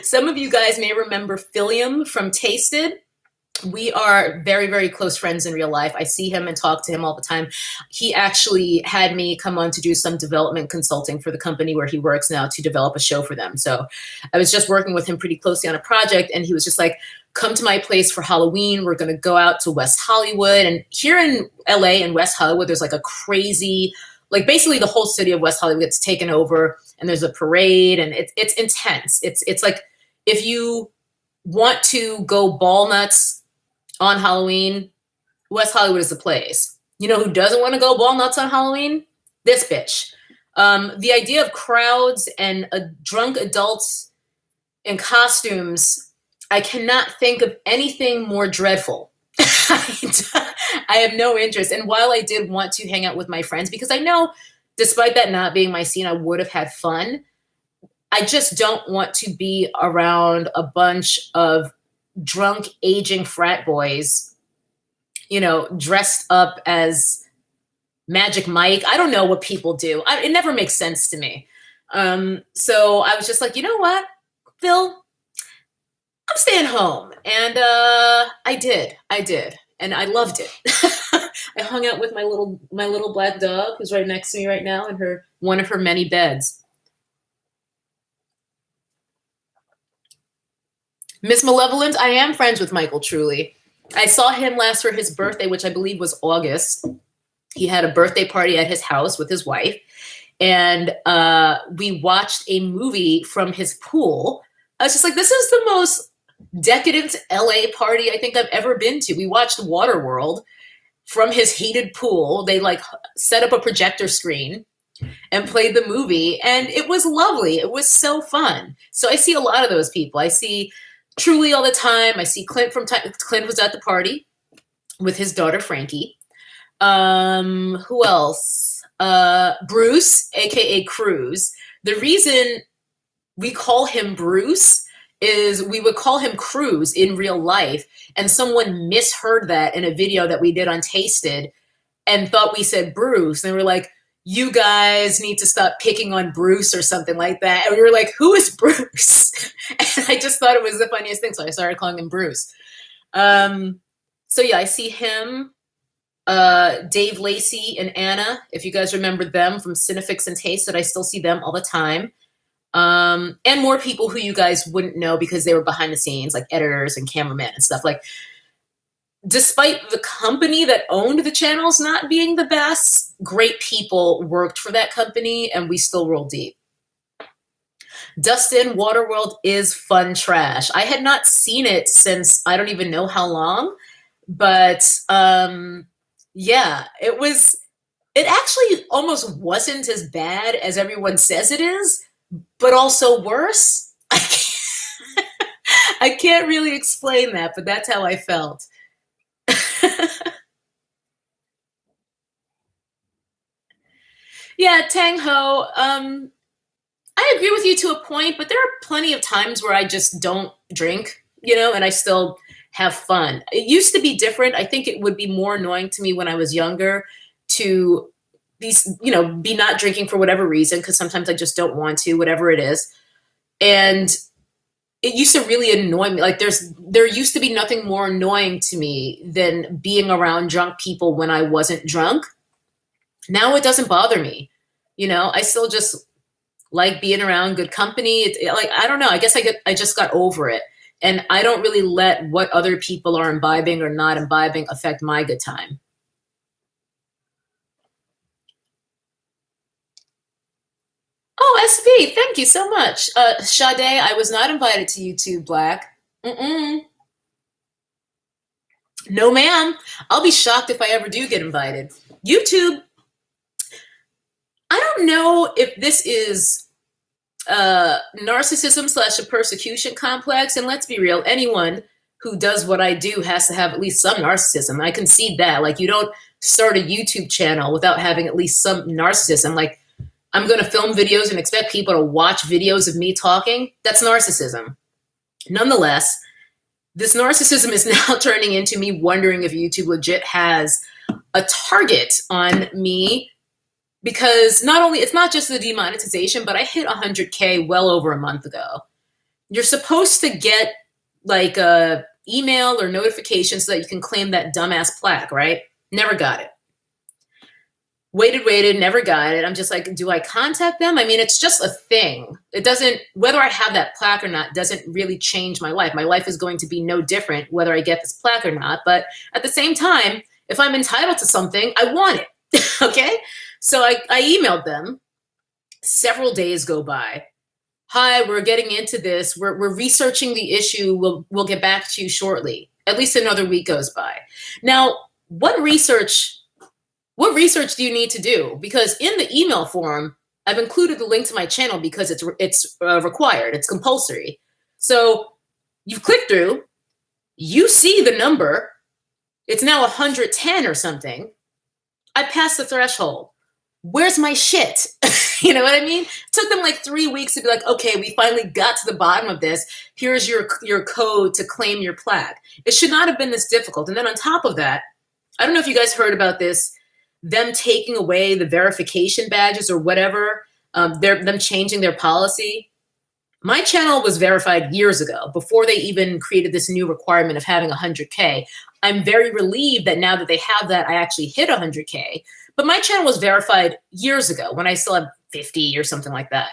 Some of you guys may remember Philium from Tasted. We are very, very close friends in real life. I see him and talk to him all the time. He actually had me come on to do some development consulting for the company where he works now to develop a show for them. So I was just working with him pretty closely on a project, and he was just like, come to my place for Halloween. We're going to go out to West Hollywood. And here in LA and West Hollywood, there's like a crazy, like basically the whole city of West Hollywood gets taken over, and there's a parade, and it's intense. It's like, if you want to go ball nuts on Halloween, West Hollywood is the place. You know who doesn't want to go ball nuts on Halloween? This bitch. The idea of crowds and drunk adults in costumes, I cannot think of anything more dreadful. I have no interest. And while I did want to hang out with my friends, because I know despite that not being my scene, I would have had fun, I just don't want to be around a bunch of drunk aging frat boys, dressed up as Magic Mike. I don't know what people do. It never makes sense to me. So I was just like, you know what, Phil, I'm staying home. And I did. And I loved it. I hung out with my little black dog who's right next to me right now in one of her many beds. Miss Malevolent, I am friends with Michael Truly. I saw him last for his birthday, which I believe was August. He had a birthday party at his house with his wife. And we watched a movie from his pool. I was just like, this is the most decadent LA party I think I've ever been to. We watched Waterworld from his heated pool. They set up a projector screen and played the movie. And it was lovely. It was so fun. So I see a lot of those people. I see Truly all the time. I see Clint Clint was at the party with his daughter Frankie. Who else? Bruce, aka Cruz. The reason we call him Bruce is we would call him Cruz in real life, and someone misheard that in a video that we did on Tasted and thought we said Bruce, and we were like, you guys need to stop picking on Bruce or something like that. And we were like, who is Bruce? And I just thought it was the funniest thing. So I started calling him Bruce. So yeah, I see him, Dave Lacey and Anna. If you guys remember them from Cinefix and Taste, that I still see them all the time. And more people who you guys wouldn't know because they were behind the scenes, like editors and cameramen and stuff. Like, despite the company that owned the channels not being the best, great people worked for that company, and we still roll deep. Dustin, Waterworld is fun trash. I had not seen it since I don't even know how long, but yeah, it was It actually almost wasn't as bad as everyone says it is, but also worse. I can't really explain that, but that's how I felt. Yeah, Tang Ho. I agree with you to a point, but there are plenty of times where I just don't drink, and I still have fun. It used to be different. I think it would be more annoying to me when I was younger to be not drinking for whatever reason, because sometimes I just don't want to, whatever it is. And it used to really annoy me. Like there used to be nothing more annoying to me than being around drunk people when I wasn't drunk. Now it doesn't bother me. I still just like being around good company. Like, I don't know. I guess I just got over it. And I don't really let what other people are imbibing or not imbibing affect my good time. Oh, SV, thank you so much. Sade, I was not invited to YouTube Black. Mm-mm. No, ma'am. I'll be shocked if I ever do get invited. YouTube, I don't know if this is narcissism / a persecution complex. And let's be real, anyone who does what I do has to have at least some narcissism. I concede that. Like, you don't start a YouTube channel without having at least some narcissism. Like, I'm going to film videos and expect people to watch videos of me talking. That's narcissism. Nonetheless, this narcissism is now turning into me wondering if YouTube legit has a target on me, because it's not just the demonetization, but I hit 100K well over a month ago. You're supposed to get like a email or notification so that you can claim that dumbass plaque, right? Never got it. Waited, never got it. I'm just like, do I contact them? I mean, it's just a thing. It doesn't, whether I have that plaque or not, doesn't really change my life. My life is going to be no different whether I get this plaque or not. But at the same time, if I'm entitled to something, I want it. Okay? So I emailed them. Several days go by. Hi, we're getting into this. We're researching the issue. We'll get back to you shortly. At least another week goes by. Now, what research do you need to do? Because in the email form, I've included the link to my channel because it's required. It's compulsory. So you click through, you see the number. It's now 110 or something. I passed the threshold. Where's my shit? You know what I mean? It took them like 3 weeks to be like, okay, we finally got to the bottom of this. Here's your code to claim your plaque. It should not have been this difficult. And then on top of that, I don't know if you guys heard about this, them taking away the verification badges or whatever, them changing their policy. My channel was verified years ago, before they even created this new requirement of having 100K. I'm very relieved that now that they have that, I actually hit 100K. But my channel was verified years ago when I still had 50 or something like that.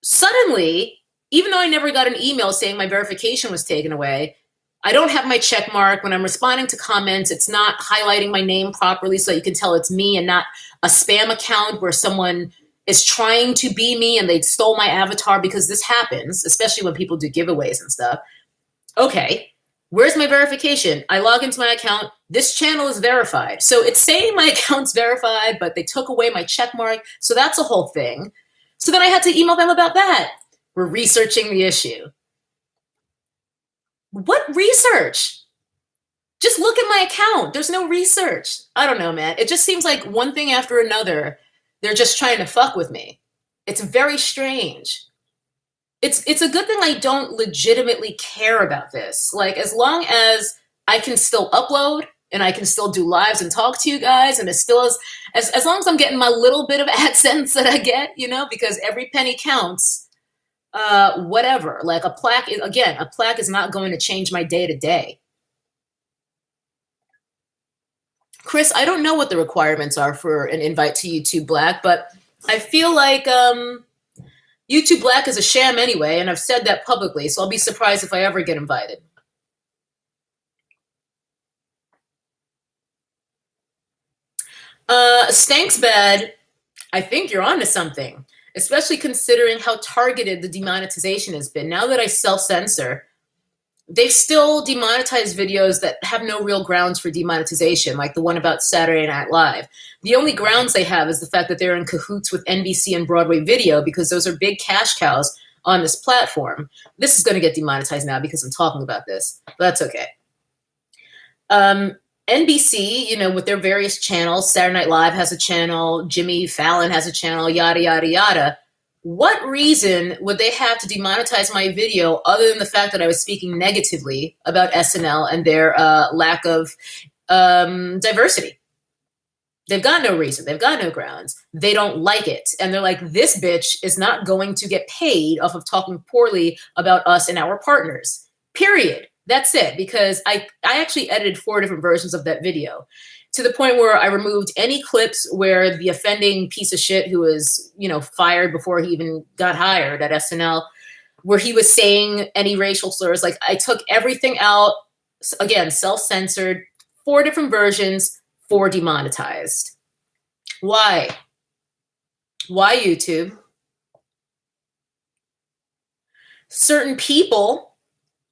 Suddenly, even though I never got an email saying my verification was taken away, I don't have my check mark. When I'm responding to comments, it's not highlighting my name properly so you can tell it's me and not a spam account where someone is trying to be me and they stole my avatar, because this happens, especially when people do giveaways and stuff. Okay, where's my verification? I log into my account. This channel is verified. So it's saying my account's verified, but they took away my check mark. So that's a whole thing. So then I had to email them about that. We're researching the issue. What research? Just look at my account. There's no research. I don't know, man. It just seems like one thing after another, they're just trying to fuck with me. It's very strange. It's a good thing I don't legitimately care about this. Like, as long as I can still upload and I can still do lives and talk to you guys, and as long as I'm getting my little bit of AdSense that I get, because every penny counts. Whatever. Like, a plaque is not going to change my day to day. Chris, I don't know what the requirements are for an invite to YouTube Black, but I feel like YouTube Black is a sham anyway, and I've said that publicly, so I'll be surprised if I ever get invited. Stanks Bad, I think you're onto something, especially considering how targeted the demonetization has been. Now that I self-censor, they've still demonetized videos that have no real grounds for demonetization, like the one about Saturday Night Live. The only grounds they have is the fact that they're in cahoots with NBC and Broadway Video, because those are big cash cows on this platform. This is going to get demonetized now because I'm talking about this, but that's okay. NBC, you know, with their various channels, Saturday Night Live has a channel, Jimmy Fallon has a channel, yada, yada, yada. What reason would they have to demonetize my video other than the fact that I was speaking negatively about SNL and their lack of diversity? They've got no reason. They've got no grounds. They don't like it. And they're like, this bitch is not going to get paid off of talking poorly about us and our partners. Period. That's it. Because I actually edited 4 different versions of that video, to the point where I removed any clips where the offending piece of shit who was, you know, fired before he even got hired at SNL, where he was saying any racial slurs. Like, I took everything out, again, self-censored, 4 different versions, 4 demonetized. Why? Why, YouTube? Certain people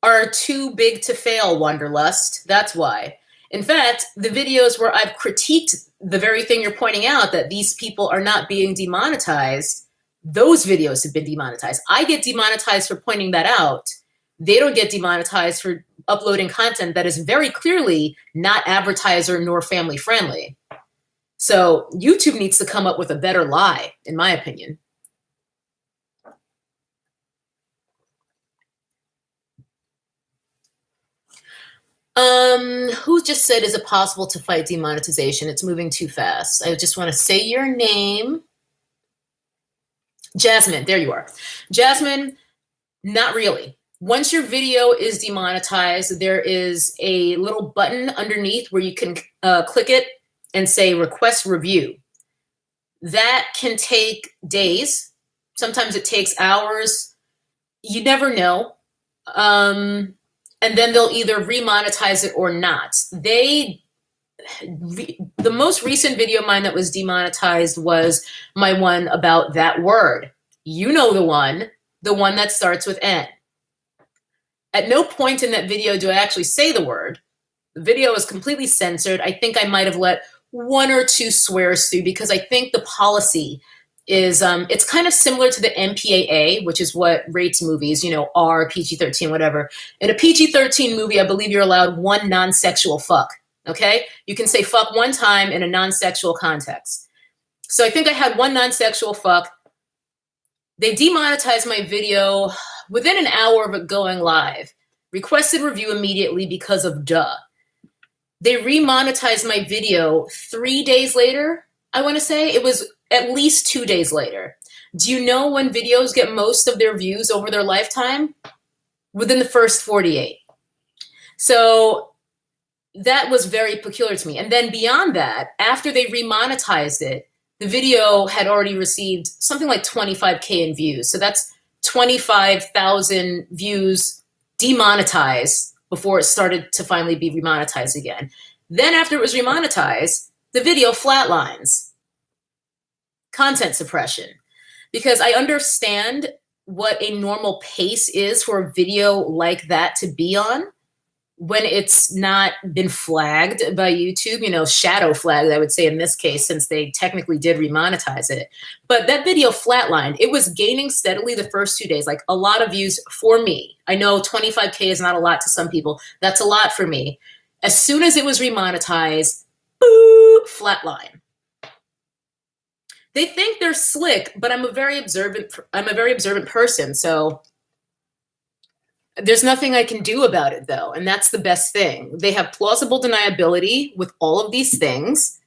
are too big to fail, Wanderlust. That's why. In fact, the videos where I've critiqued the very thing you're pointing out, that these people are not being demonetized, those videos have been demonetized. I get demonetized for pointing that out. They don't get demonetized for uploading content that is very clearly not advertiser nor family friendly. So YouTube needs to come up with a better lie, in my opinion. Who just said, is it possible to fight demonetization? It's moving too fast. I just want to say your name. Jasmine, there you are. Jasmine, not really. Once your video is demonetized, there is a little button underneath where you can click it and say request review. That can take days. Sometimes it takes hours. You never know. And then they'll either remonetize it or not. The most recent video of mine that was demonetized was my one about that word. You know the one that starts with N. At no point in that video do I actually say the word. The video is completely censored. I think I might have let 1 or 2 swears through, because I think the policy is, it's kind of similar to the MPAA, which is what rates movies, you know, R, PG-13, whatever. In a PG-13 movie, I believe you're allowed 1 non-sexual fuck, okay? You can say fuck 1 time in a non-sexual context. So I think I had 1 non-sexual fuck. They demonetized my video within an hour of it going live. Requested review immediately because of duh. They remonetized my video 3 days later, I want to say. It was at least 2 days later. Do you know when videos get most of their views over their lifetime? Within the first 48. So that was very peculiar to me. And then beyond that, after they remonetized it, the video had already received something like 25K in views. So that's 25,000 views demonetized before it started to finally be remonetized again. Then after it was remonetized, the video flatlines. Content suppression. Because I understand what a normal pace is for a video like that to be on when it's not been flagged by YouTube, you know, shadow flagged, I would say in this case, since they technically did remonetize it. But that video flatlined. It was gaining steadily the first 2 days, like a lot of views for me. I know 25K is not a lot to some people. That's a lot for me. As soon as it was remonetized, boo, flatline. They think they're slick, but I'm a very observant person, so there's nothing I can do about it, though, and that's the best thing. They have plausible deniability with all of these things,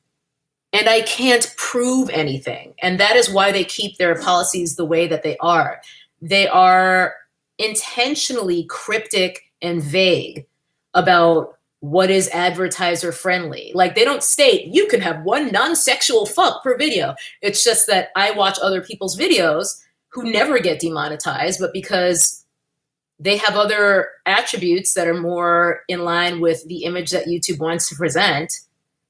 and I can't prove anything, and that is why they keep their policies the way that they are. They are intentionally cryptic and vague about what is advertiser friendly. Like, they don't state you can have 1 non-sexual fuck per video. It's just that I watch other people's videos who never get demonetized, but because they have other attributes that are more in line with the image that YouTube wants to present,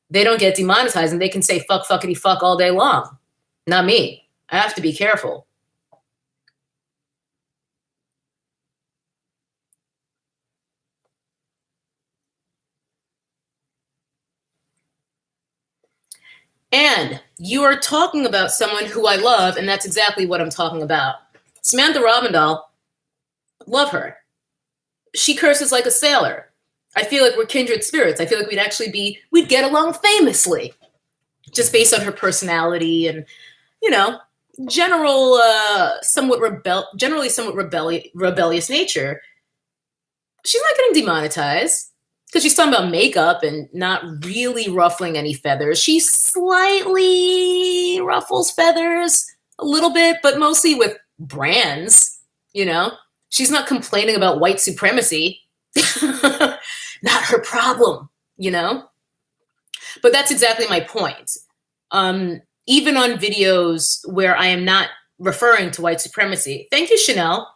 they don't get demonetized, and they can say fuck, fuckity, fuck all day long. Not me. I have to be careful. And you are talking about someone who I love, and that's exactly what I'm talking about. Samantha Robindahl, love her. She curses like a sailor. I feel like we're kindred spirits. I feel like we'd get along famously, just based on her personality and, you know, generally somewhat rebellious nature. She's not getting demonetized because she's talking about makeup and not really ruffling any feathers. She slightly ruffles feathers a little bit, but mostly with brands, you know. She's not complaining about white supremacy. Not her problem, you know. But that's exactly my point. Even on videos where I am not referring to white supremacy. Thank you, Chanel.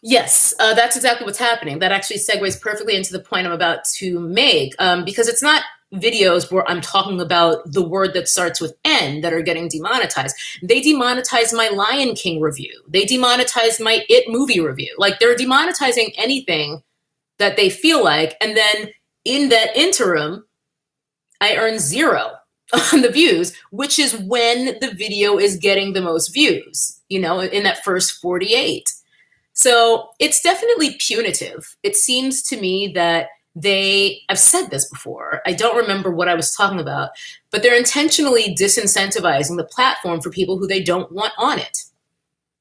Yes, that's exactly what's happening. That actually segues perfectly into the point I'm about to make, because it's not videos where I'm talking about the word that starts with N that are getting demonetized. They demonetized my Lion King review. They demonetized my It movie review. Like, they're demonetizing anything that they feel like. And then in that interim, I earn 0 on the views, which is when the video is getting the most views, you know, in that first 48. So it's definitely punitive. It seems to me that I've said this before, I don't remember what I was talking about, but they're intentionally disincentivizing the platform for people who they don't want on it.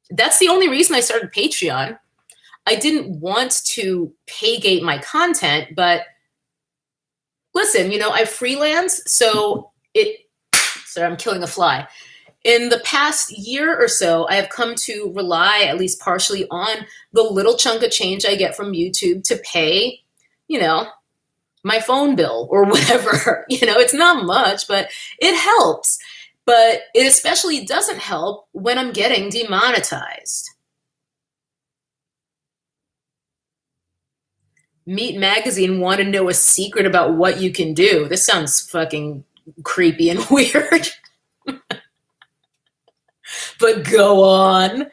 That's the only reason I started Patreon. I didn't want to paygate my content, but listen, you know, I freelance, so sorry, I'm killing a fly. In the past year or so, I have come to rely, at least partially, on the little chunk of change I get from YouTube to pay, you know, my phone bill or whatever. You know, it's not much, but it helps. But it especially doesn't help when I'm getting demonetized. Meat Magazine want to know a secret about what you can do. This sounds fucking creepy and weird. But go on.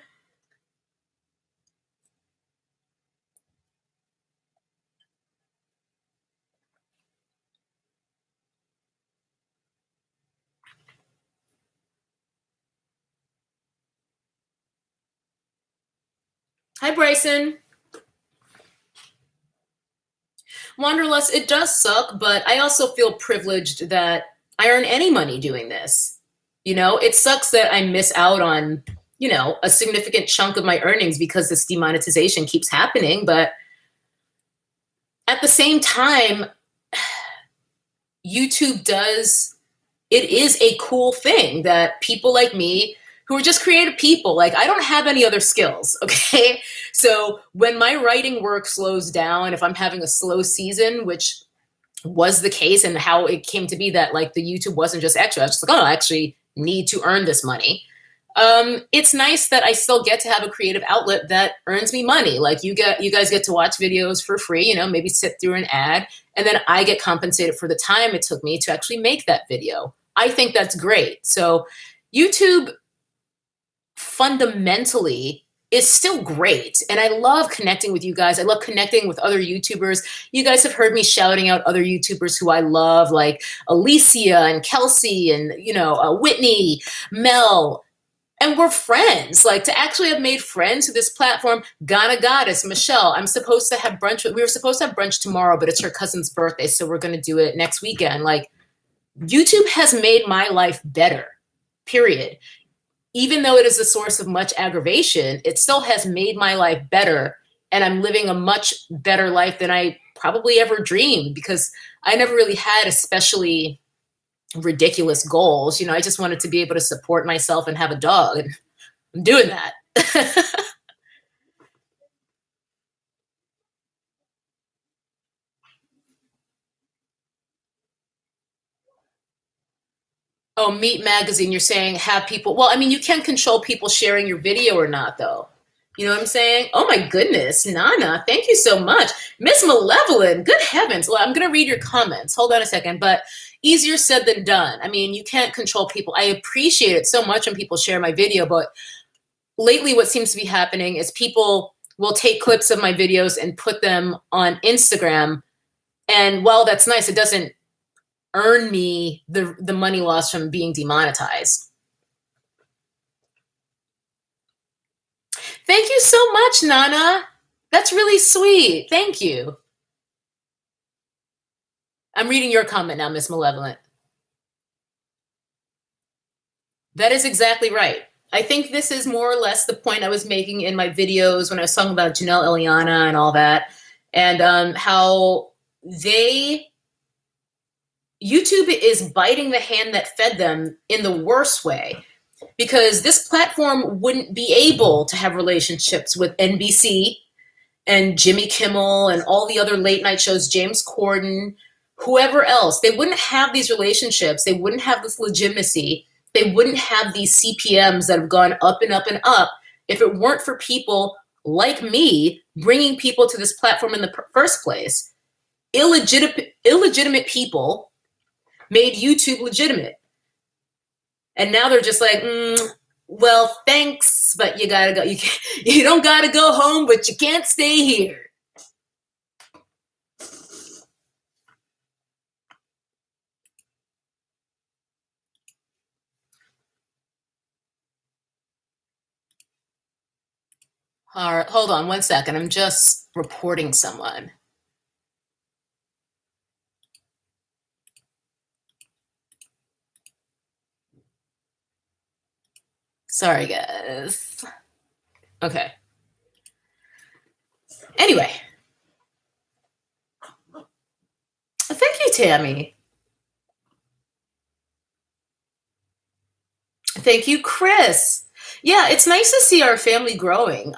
Hi, Bryson. Wanderlust, it does suck, but I also feel privileged that I earn any money doing this. You know, it sucks that I miss out on, you know, a significant chunk of my earnings because this demonetization keeps happening. But at the same time, it is a cool thing that people like me who are just creative people, like, I don't have any other skills, okay? So when my writing work slows down, if I'm having a slow season, which was the case, and how it came to be that, like, the YouTube wasn't just extra, I was just like, oh, I actually need to earn this money. It's nice that I still get to have a creative outlet that earns me money. Like, you guys get to watch videos for free, you know, maybe sit through an ad, and then I get compensated for the time it took me to actually make that video. I think that's great. So YouTube fundamentally is still great. And I love connecting with you guys. I love connecting with other YouTubers. You guys have heard me shouting out other YouTubers who I love, like Alicia and Kelsey and, you know, Whitney, Mel. And we're friends. Like, to actually have made friends with this platform, Ghana Goddess, Michelle, we were supposed to have brunch tomorrow, but it's her cousin's birthday, so we're going to do it next weekend. Like, YouTube has made my life better, period. Even though it is a source of much aggravation, it still has made my life better. And I'm living a much better life than I probably ever dreamed, because I never really had especially ridiculous goals. You know, I just wanted to be able to support myself and have a dog, and I'm doing that. Oh, Meat Magazine, you're saying have people, well, I mean, you can control people sharing your video or not, though. You know what I'm saying? Oh my goodness, Nana, thank you so much. Miss Malevolent, good heavens. Well, I'm going to read your comments. Hold on a second, but easier said than done. I mean, you can't control people. I appreciate it so much when people share my video, but lately what seems to be happening is people will take clips of my videos and put them on Instagram. And while that's nice, it doesn't earn me the money loss from being demonetized. Thank you so much, Nana. That's really sweet. Thank you. I'm reading your comment now, Miss Malevolent. That is exactly right. I think this is more or less the point I was making in my videos when I was talking about Janelle Eliana and all that, and how YouTube is biting the hand that fed them in the worst way, because this platform wouldn't be able to have relationships with NBC and Jimmy Kimmel and all the other late night shows, James Corden, whoever else. They wouldn't have these relationships. They wouldn't have this legitimacy. They wouldn't have these CPMs that have gone up and up and up if it weren't for people like me bringing people to this platform in the first place. Illegitimate people made YouTube legitimate. And now they're just like, well, thanks, but you gotta go. You don't gotta go home, but you can't stay here. All right, hold on one second. I'm just reporting someone. Sorry, guys. Okay. Anyway. Thank you, Tammy. Thank you, Chris. Yeah, it's nice to see our family growing.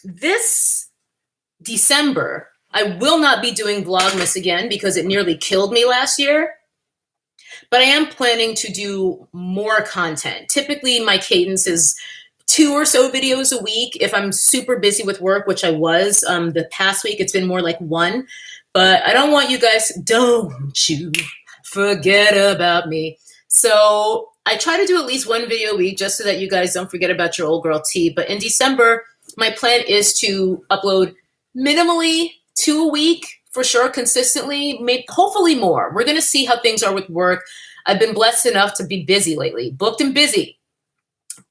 This December, I will not be doing Vlogmas again because it nearly killed me last year. But I am planning to do more content. Typically, my cadence is 2 or so videos a week. If I'm super busy with work, which I was the past week, it's been more like 1. But I don't want you guys, don't you forget about me. So I try to do at least 1 video a week just so that you guys don't forget about your old girl T. But in December, my plan is to upload minimally 2 a week, for sure, consistently, maybe, hopefully more. We're going to see how things are with work. I've been blessed enough to be busy lately, booked and busy,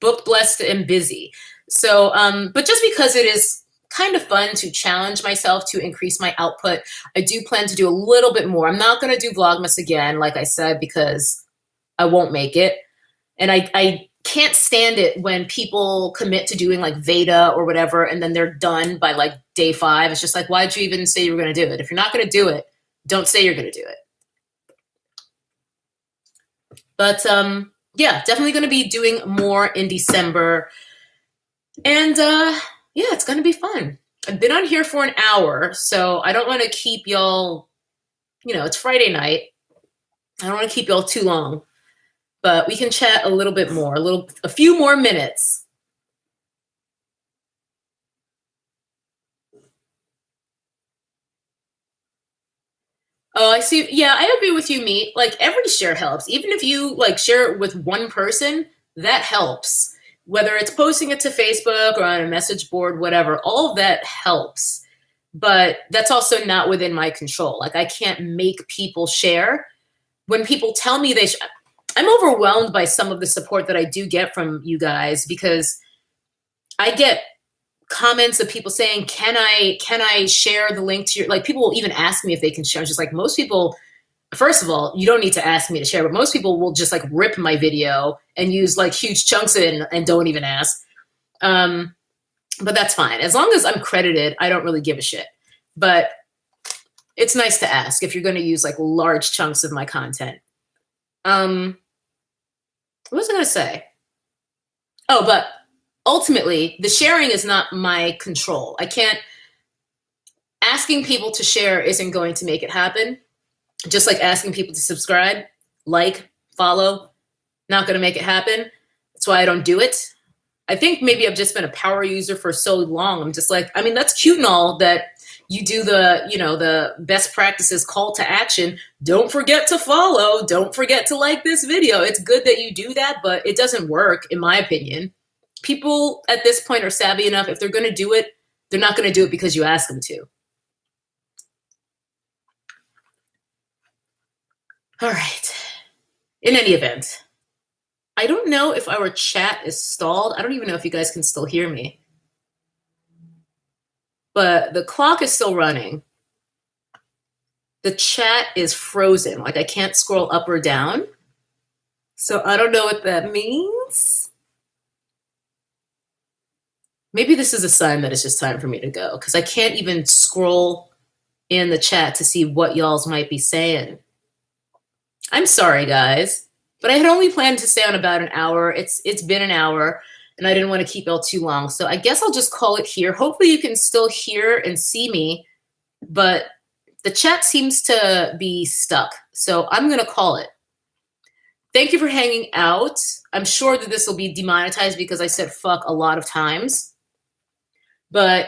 booked, blessed, and busy. So, but just because it is kind of fun to challenge myself to increase my output, I do plan to do a little bit more. I'm not going to do Vlogmas again, like I said, because I won't make it. And I can't stand it when people commit to doing like Veda or whatever, and then they're done by like day 5. It's just like, why'd you even say you were going to do it? If you're not going to do it, don't say you're going to do it. But yeah, definitely going to be doing more in December. And yeah, it's going to be fun. I've been on here for an hour, so I don't want to keep y'all, it's Friday night. I don't want to keep y'all too long. But we can chat a little bit more, a few more minutes. Oh, I see. Yeah, I agree with you, Meet. Like, every share helps. Even if you like share it with one person, that helps. Whether it's posting it to Facebook or on a message board, whatever, all of that helps. But that's also not within my control. Like, I can't make people share. When people tell me I'm overwhelmed by some of the support that I do get from you guys, because I get comments of people saying, can I share the link to your, like, people will even ask me if they can share. I'm just like, most people, first of all, you don't need to ask me to share, but most people will just like rip my video and use like huge chunks in and don't even ask. But that's fine. As long as I'm credited, I don't really give a shit. But it's nice to ask if you're going to use like large chunks of my content. What was I going to say? Oh, but ultimately, the sharing is not my control. I can't, asking people to share isn't going to make it happen. Just like asking people to subscribe, like, follow, not going to make it happen. That's why I don't do it. I think maybe I've just been a power user for so long. I'm just like, I mean, that's cute and all that you do the best practices call to action. Don't forget to follow. Don't forget to like this video. It's good that you do that, but it doesn't work, in my opinion. People at this point are savvy enough. If they're going to do it, they're not going to do it because you ask them to. All right. In any event, I don't know if our chat is stalled. I don't even know if you guys can still hear me. But the clock is still running. The chat is frozen. Like I can't scroll up or down. So I don't know what that means. Maybe this is a sign that it's just time for me to go because I can't even scroll in the chat to see what y'all's might be saying. I'm sorry, guys, but I had only planned to stay on about an hour. It's been an hour, and I didn't want to keep y'all too long. So I guess I'll just call it here. Hopefully you can still hear and see me, but the chat seems to be stuck. So I'm going to call it. Thank you for hanging out. I'm sure that this will be demonetized because I said fuck a lot of times. But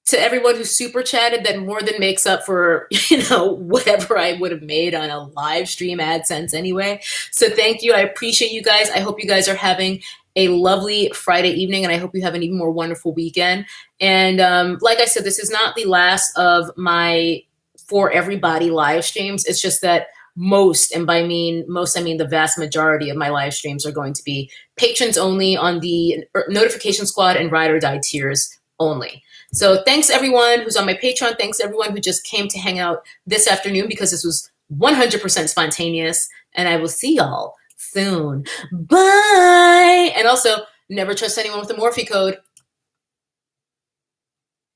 to everyone who super chatted, that more than makes up for, whatever I would have made on a live stream AdSense anyway. So thank you. I appreciate you guys. I hope you guys are having a lovely Friday evening, and I hope you have an even more wonderful weekend. And like I said, this is not the last of my For Everybody live streams. It's just that most, and by most, I mean the vast majority of my live streams are going to be patrons only on the Notification Squad and Ride or Die tiers only. So thanks everyone who's on my Patreon. Thanks everyone who just came to hang out this afternoon because this was 100% spontaneous. And I will see y'all soon. Bye. And also, never trust anyone with a Morphe code.